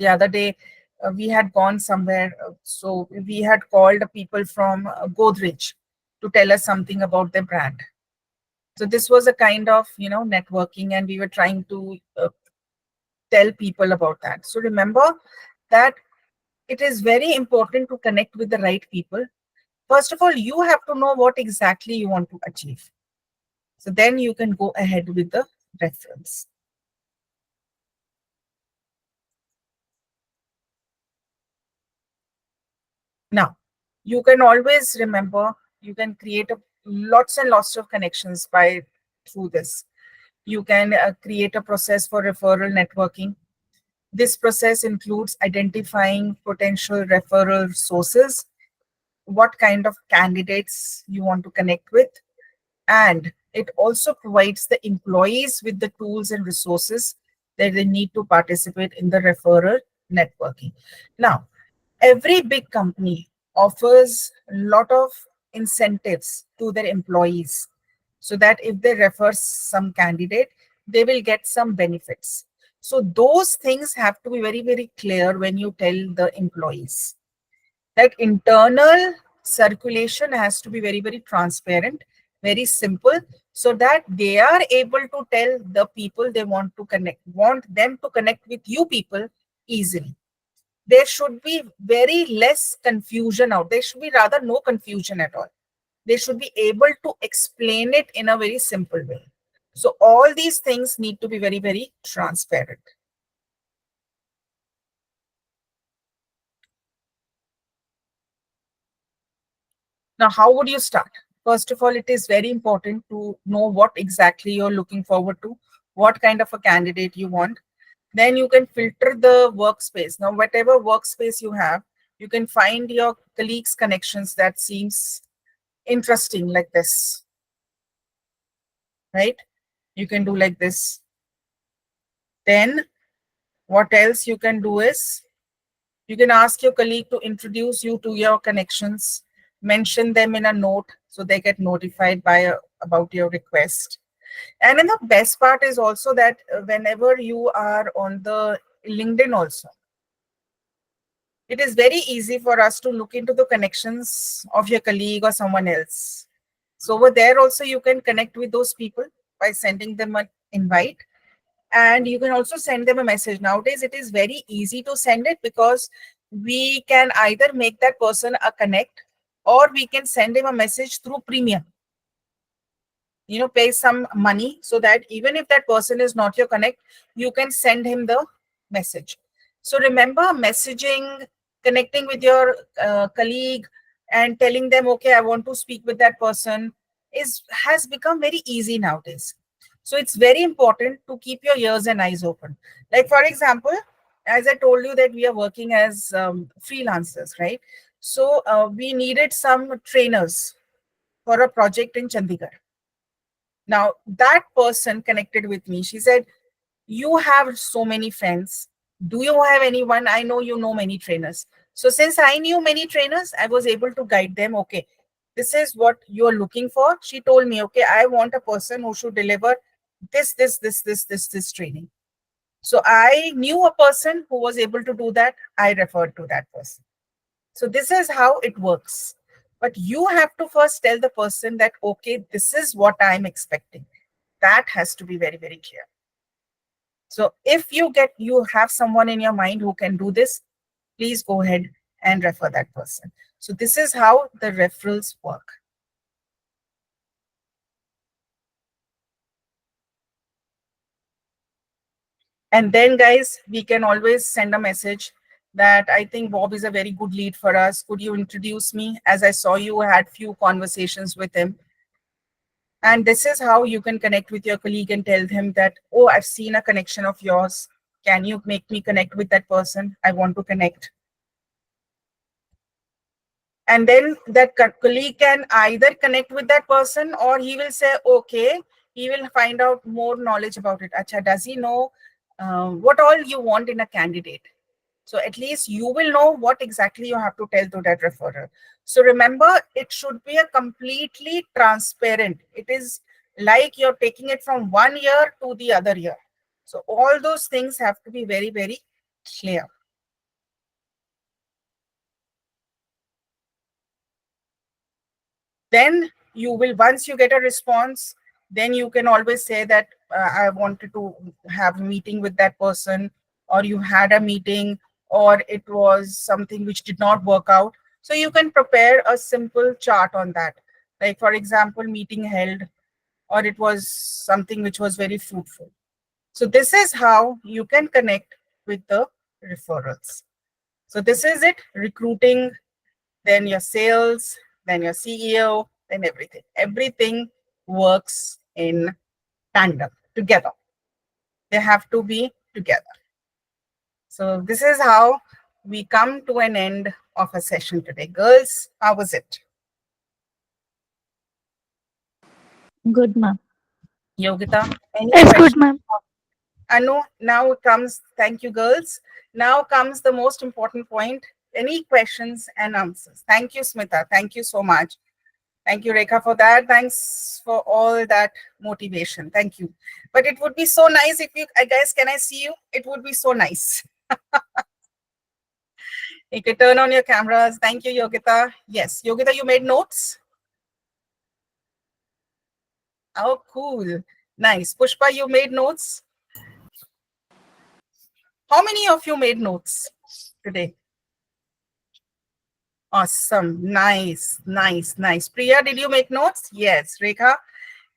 S2: other day, we had gone somewhere. So we had called people from Godrej to tell us something about their brand. So this was a kind of, networking, and we were trying to tell people about that. So remember that it is very important to connect with the right people. First of all, you have to know what exactly you want to achieve. So then you can go ahead with the reference. Now, you can always remember, you can create lots and lots of connections through this. You can create a process for referral networking. This process includes identifying potential referral sources, what kind of candidates you want to connect with, and it also provides the employees with the tools and resources that they need to participate in the referral networking. Now, every big company offers a lot of incentives to their employees so that if they refer some candidate, they will get some benefits. So those things have to be very, very clear when you tell the employees. That internal circulation has to be very, very transparent, very simple, so that they are able to tell the people they want to connect, want them to connect with you people easily. There should be very less confusion out. There should be rather no confusion at all. They should be able to explain it in a very simple way. So all these things need to be very, very transparent. Now, how would you start? First of all, it is very important to know what exactly you're looking forward to, what kind of a candidate you want. Then you can filter the workspace. Now, whatever workspace you have, you can find your colleagues' connections that seems interesting, like this, right? You can do like this. Then what else you can do is, you can ask your colleague to introduce you to your connections, mention them in a note so they get notified about your request. And then the best part is also that whenever you are on the LinkedIn also, it is very easy for us to look into the connections of your colleague or someone else. So over there also you can connect with those people by sending them an invite. And you can also send them a message. Nowadays, it is very easy to send it because we can either make that person a connect or we can send him a message through premium. You know, pay some money so that even if that person is not your connect, you can send him the message. So remember, messaging, connecting with your colleague and telling them, okay, I want to speak with that person has become very easy nowadays. So it's very important to keep your ears and eyes open. Like, for example, as I told you that we are working as freelancers, right? So we needed some trainers for a project in Chandigarh. Now, that person connected with me. She said, you have so many friends. Do you have anyone? I know you know many trainers. So since I knew many trainers, I was able to guide them. Okay, this is what you're looking for. She told me, okay, I want a person who should deliver this training. So I knew a person who was able to do that. I referred to that person. So this is how it works. But you have to first tell the person that, okay, this is what I'm expecting. That has to be very, very clear. So if you have someone in your mind who can do this, please go ahead and refer that person. So this is how the referrals work. And then, guys, we can always send a message that I think Bob is a very good lead for us. Could you introduce me? As I saw you had few conversations with him. And this is how you can connect with your colleague and tell him that, oh, I've seen a connection of yours. Can you make me connect with that person? I want to connect. And then that colleague can either connect with that person or he will say, okay, he will find out more knowledge about it. Acha, does he know what all you want in a candidate? So at least you will know what exactly you have to tell to that referrer. So remember, it should be a completely transparent. It is like you're taking it from one year to the other year. So all those things have to be very, very clear. Then you will, once you get a response, then you can always say that I wanted to have a meeting with that person, or you had a meeting, or it was something which did not work out. So you can prepare a simple chart on that. Like, for example, meeting held, or it was something which was very fruitful. So this is how you can connect with the referrals. So this is it, recruiting, then your sales, then your CEO, then everything. Everything works in tandem, together. They have to be together. So this is how we come to an end of a session today. Girls, how was it?
S4: Good, ma'am.
S2: Yogita, any
S7: It's
S2: questions?
S7: good, ma'am.
S2: Anu, now comes, thank you girls. Now comes the most important point. Any questions and answers? Thank you, Smita. Thank you so much. Thank you, Rekha, for that. Thanks for all that motivation. Thank you. But it would be so nice if you, guys, can I see you? It would be so nice. You can turn on your cameras. Thank you, Yogita. Yes, Yogita, you made notes? Oh, cool. Nice. Pushpa, you made notes? How many of you made notes today? Awesome. Nice, nice, nice. Priya, did you make notes? Yes. Rekha,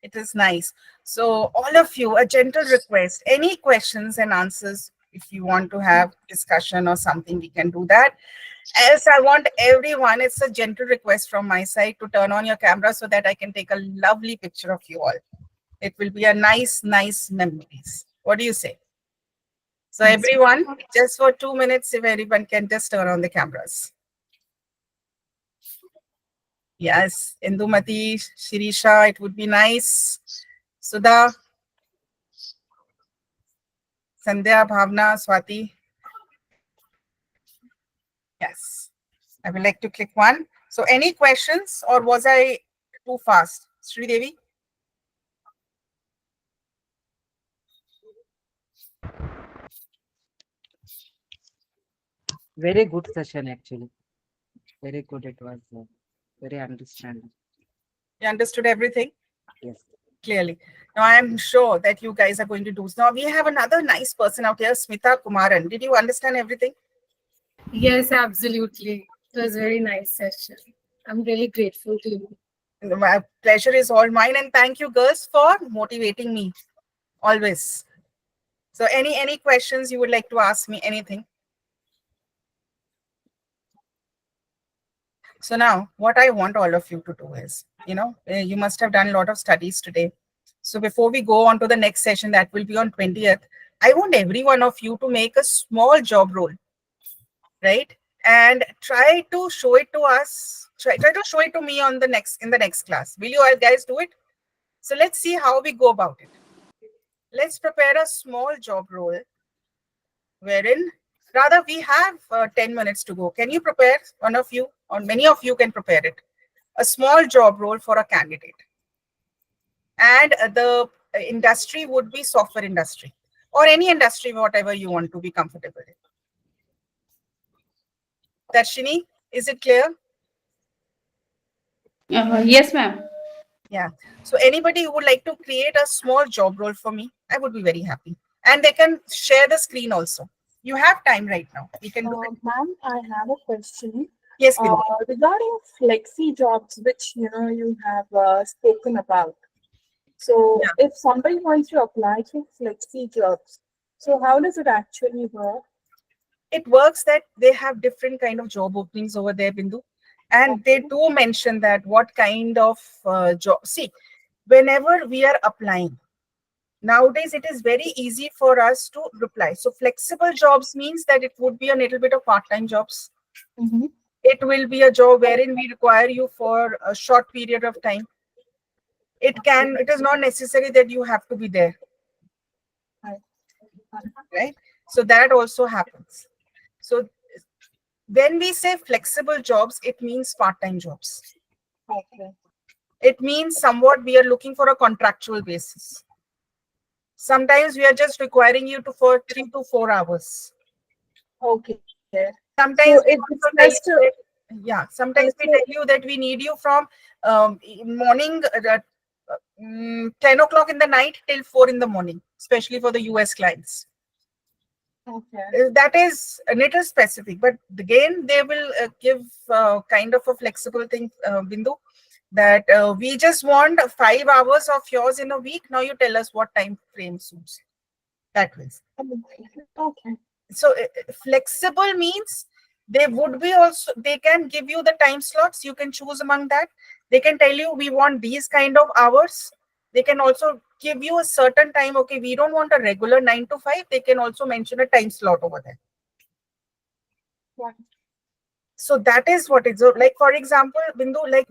S2: it is nice. So all of you, a gentle request, any questions and answers, if you want to have discussion or something, we can do that. Else, I want everyone, it's a gentle request from my side to turn on your camera so that I can take a lovely picture of you all. It will be a nice, nice memories. What do you say? So everyone, just for 2 minutes, if everyone can just turn on the cameras. Yes, Indumati, Shirisha, it would be nice. Sudha, Sandhya, Bhavna, Swati. Yes, I would like to click one. So any questions or was I too fast? Sri Devi?
S8: Very good session actually. Very good it was. Very understanding.
S2: You understood everything?
S8: Yes.
S2: Clearly. Now I am sure that you guys are going to do. Now we have another nice person out here, Smita Kumaran. Did you understand everything?
S9: Yes, absolutely. It was a very nice session. I'm really grateful to you.
S2: My pleasure is all mine, and thank you girls for motivating me always. So any questions you would like to ask me, anything? So now what I want all of you to do is, you must have done a lot of studies today. So before we go on to the next session that will be on 20th, I want every one of you to make a small job role, right? And try to show it to us. Try to show it to me in the next class. Will you all guys do it? So let's see how we go about it. Let's prepare a small job role wherein rather we have 10 minutes to go. Can you prepare, one of you or many of you can prepare it? A small job role for a candidate. And the industry would be software industry or any industry, whatever you want to be comfortable in. Darshini, is it clear?
S13: Yes, ma'am.
S2: Yeah. So anybody who would like to create a small job role for me, I would be very happy. And they can share the screen also. You have time right now. We can do it.
S14: Ma'am, I have a question.
S2: Yes, Bindu.
S14: Regarding flexi jobs, which you have spoken about. So, if somebody wants to apply to flexi jobs, so how does it actually work?
S2: It works that they have different kind of job openings over there, Bindu. And they do mention that what kind of job. See, whenever we are applying, nowadays it is very easy for us to reply. So flexible jobs means that it would be a little bit of part-time jobs. It will be a job wherein we require you for a short period of time. It is not necessary that you have to be there. Right? So that also happens. So when we say flexible jobs, it means part-time jobs.
S14: Okay.
S2: It means somewhat we are looking for a contractual basis. Sometimes we are just requiring you for 3 to 4 hours.
S14: Okay.
S2: Sometimes
S14: So
S2: sometimes we tell you that we need you from morning 10 o'clock in the night till 4 in the morning, especially for the US clients.
S14: Okay.
S2: That is a little specific, but again, they will give kind of a flexible thing, Bindu, that we just want 5 hours of yours in a week. Now you tell us what time frame suits. That way.
S14: Okay.
S2: So flexible means they can give you the time slots. You can choose among that. They can tell you we want these kind of hours. They can also give you a certain time. Okay, we don't want a regular 9 to 5. They can also mention a time slot over there.
S14: Yeah.
S2: So that is what it's like. For example, Bindu, like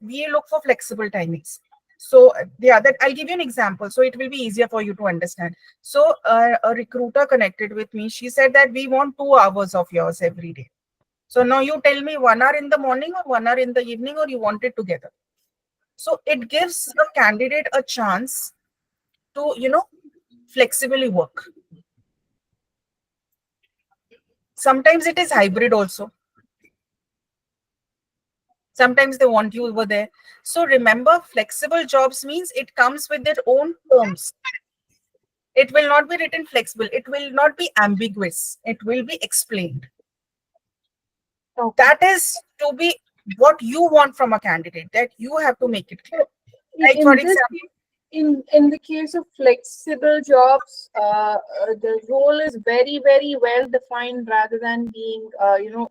S2: we look for flexible timings. So I'll give you an example, so it will be easier for you to understand. So a recruiter connected with me. She said that we want 2 hours of yours every day. So now you tell me 1 hour in the morning or 1 hour in the evening, or you want it together. So it gives a candidate a chance to, flexibly work. Sometimes it is hybrid also. Sometimes they want you over there. So remember, flexible jobs means it comes with their own terms. It will not be written flexible. It will not be ambiguous. It will be explained. That is to be what you want from a candidate, that you have to make it clear. Like, for example,
S14: in the case of flexible jobs, the role is very, very well defined rather than being,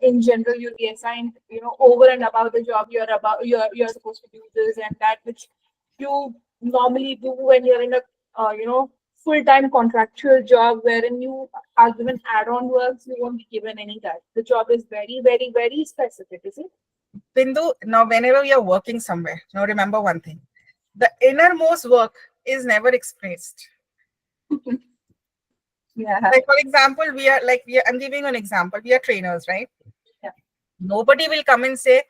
S14: in general, you'll be assigned, over and above the job you're supposed to do this and that, which you normally do when you're in a, full-time contractual job wherein you are given add-on works, you won't be given any that. The job is very, very, very specific, is it?
S2: Bindu, now whenever you're working somewhere, now remember one thing. The innermost work is never expressed.
S14: Yeah.
S2: Like, for example, I'm giving you an example. We are trainers, right?
S14: Yeah.
S2: Nobody will come and say,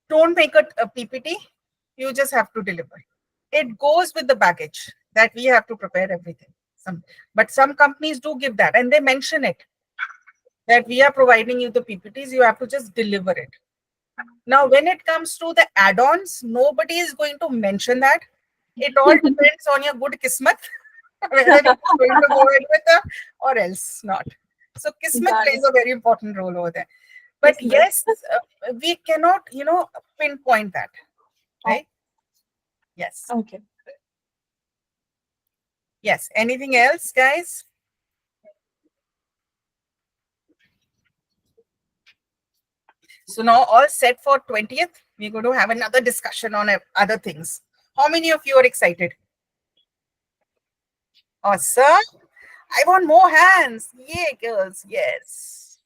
S2: don't make a PPT. You just have to deliver. It goes with the baggage that we have to prepare everything. But some companies do give that, and they mention it, that we are providing you the PPTs. You have to just deliver it. Now, when it comes to the add-ons, nobody is going to mention that. It all depends on your good kismat, whether it's going to go ahead with them or else not. So kismat plays a very important role over there. But yes, we cannot, pinpoint that, right? Yes.
S14: Okay.
S2: Yes. Anything else, guys? So now all set for 20th. We're going to have another discussion on other things. How many of you are excited? Awesome. I want more hands. Yay, girls. Yes.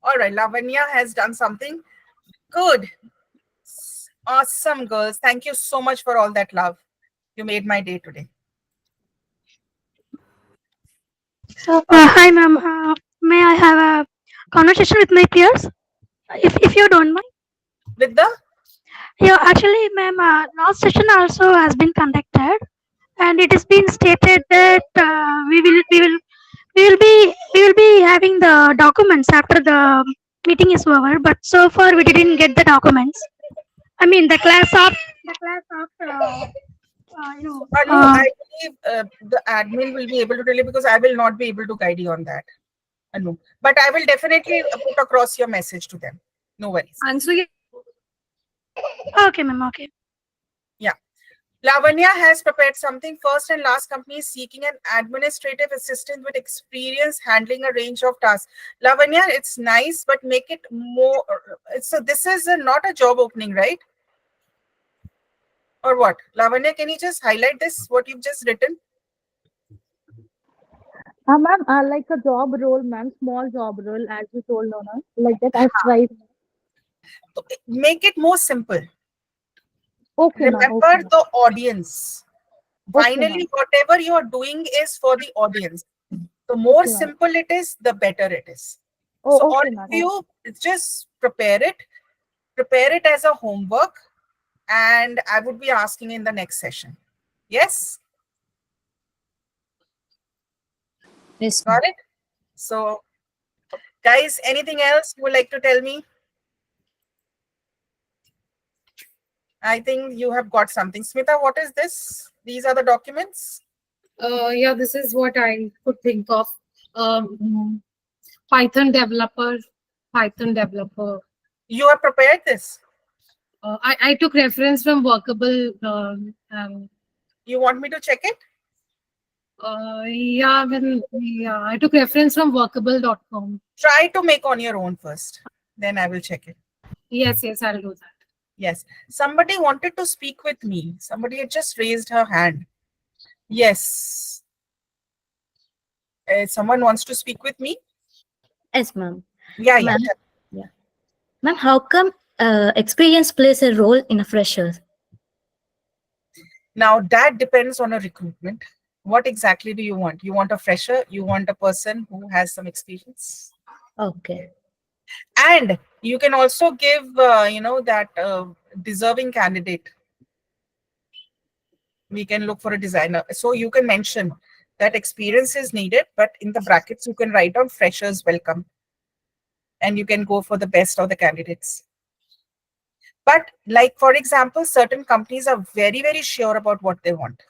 S2: All right. Lavanya has done something good. Awesome, girls. Thank you so much for all that love. You made my day today.
S7: So, hi, ma'am. May I have a conversation with my peers, if you don't mind?
S2: With the?
S7: Yeah, actually, ma'am, last session also has been conducted, and it has been stated that we will be having the documents after the meeting is over. But so far, we didn't get the documents. I mean, the class of
S2: Anu, I believe the admin will be able to tell you, because I will not be able to guide you on that. Anu. But I will definitely put across your message to them. No worries.
S7: Okay, ma'am. Okay.
S2: Yeah. Lavanya has prepared something. First and last company is seeking an administrative assistant with experience handling a range of tasks. Lavanya, it's nice, but make it more. So this is not a job opening, right? Or what? Lavanya, can you just highlight this, what you've just written?
S1: Ma'am, like a job role, ma'am, small job role, as you told, no, like that I've tried.
S2: Make it more simple.
S1: Okay,
S2: Remember the audience.
S1: Okay,
S2: Finally, whatever you are doing is for the audience. The more simple it is, the better it is. So all of you just prepare it as a homework, and I would be asking in the next session. Yes?
S13: Yes.
S2: Got it? So, guys, anything else you would like to tell me? I think you have got something. Smita, what is this? These are the documents?
S9: Yeah, this is what I could think of. Python developer.
S2: You have prepared this?
S9: I took reference from Workable.
S2: You want me to check it?
S9: Yeah, I took reference from workable.com.
S2: Try to make on your own first. Then I will check it.
S9: Yes, I'll do that.
S2: Yes. Somebody wanted to speak with me. Somebody had just raised her hand. Yes. Someone wants to speak with me?
S13: Yes, ma'am.
S2: Yeah.
S13: Ma'am, how come experience plays a role in a fresher?
S2: Now that depends on a recruitment. What exactly do you want? You want a fresher? You want a person who has some experience?
S13: Okay.
S2: And you can also give, that deserving candidate. We can look for a designer. So you can mention that experience is needed, but in the brackets, you can write down freshers welcome. And you can go for the best of the candidates. But like, for example, certain companies are very, very sure about what they want.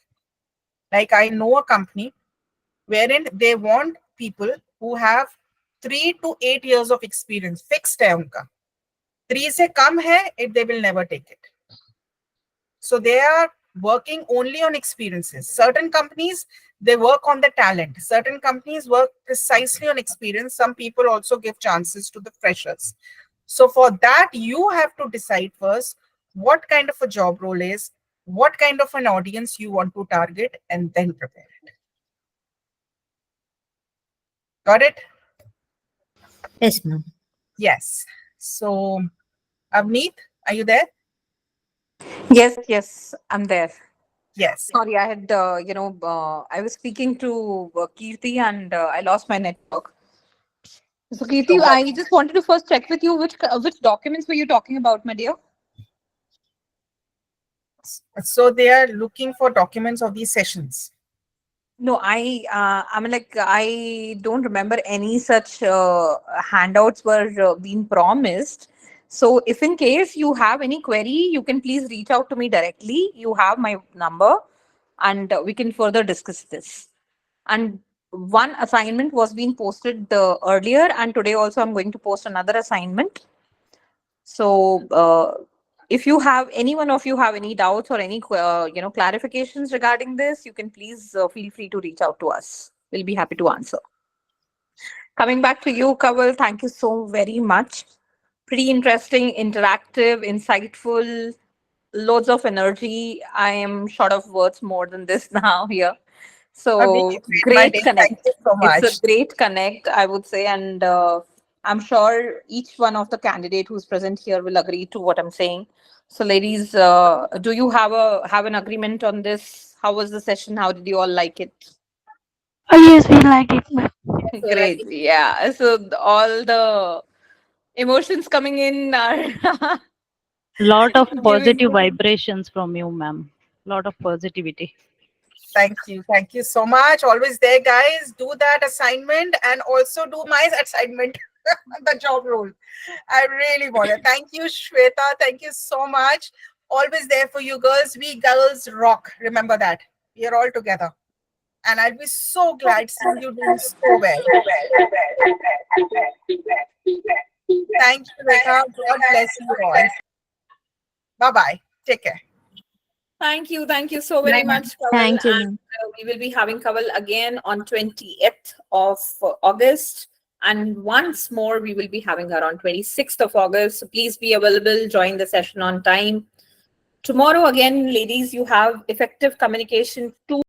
S2: Like I know a company wherein they want people who have 3 to 8 years of experience. Fixed hai unka. 3 se kam hai, they will never take it. So they are working only on experiences. Certain companies, they work on the talent. Certain companies work precisely on experience. Some people also give chances to the freshers. So for that, you have to decide first what kind of a job role is, what kind of an audience you want to target, and then prepare it. Got it?
S13: Yes, ma'am.
S2: Yes. So, Avneet, are you there?
S15: Yes, I'm there.
S2: Yes.
S15: Sorry, I had, I was speaking to Kirti and I lost my network. So, Kirti,
S2: So,
S15: I just wanted to first check with you which documents were you talking about, my dear?
S2: so they are looking for documents of these sessions.
S15: No, I don't remember any such handouts were being promised. So, if in case you have any query, you can please reach out to me directly. You have my number, and we can further discuss this. And one assignment was being posted earlier, and today also I'm going to post another assignment. So, if you have any one of you have any doubts or any clarifications regarding this, you can please feel free to reach out to us. We'll be happy to answer. Coming back to you, Kawal, thank you so very much. Pretty interesting, interactive, insightful, loads of energy. I am short of words more than this now here. So
S2: Abhi, you made my
S15: great
S2: day.
S15: connect.
S2: Thank you so
S15: It's
S2: much.
S15: a great connect, I would say, and I'm sure each one of the candidate who's present here will agree to what I'm saying. So, ladies, do you have an agreement on this? How was the session? How did you all like it?
S7: Yes, we liked it, ma'am.
S15: Great, yeah. So all the emotions coming in are
S4: Lot of
S15: giving
S4: positive
S15: me.
S4: vibrations from you, ma'am. Lot of positivity.
S2: Thank you. Thank you so much. Always there, guys. Do that assignment and also do my assignment, the job role. I really want it. Thank you, Shweta. Thank you so much. Always there for you girls. We girls rock. Remember that. We are all together. And I'll be so glad seeing you doing so well. Thank you, Rekha. God bless you all. Bye-bye. Take care.
S1: Thank you so very much, Kawal.
S13: Thank you,
S1: And
S13: ma'am.
S1: we will be having Kawal again on 20th of August. And once more, we will be having her on 26th of August. So please be available, join the session on time. Tomorrow, again, ladies, you have effective communication 2.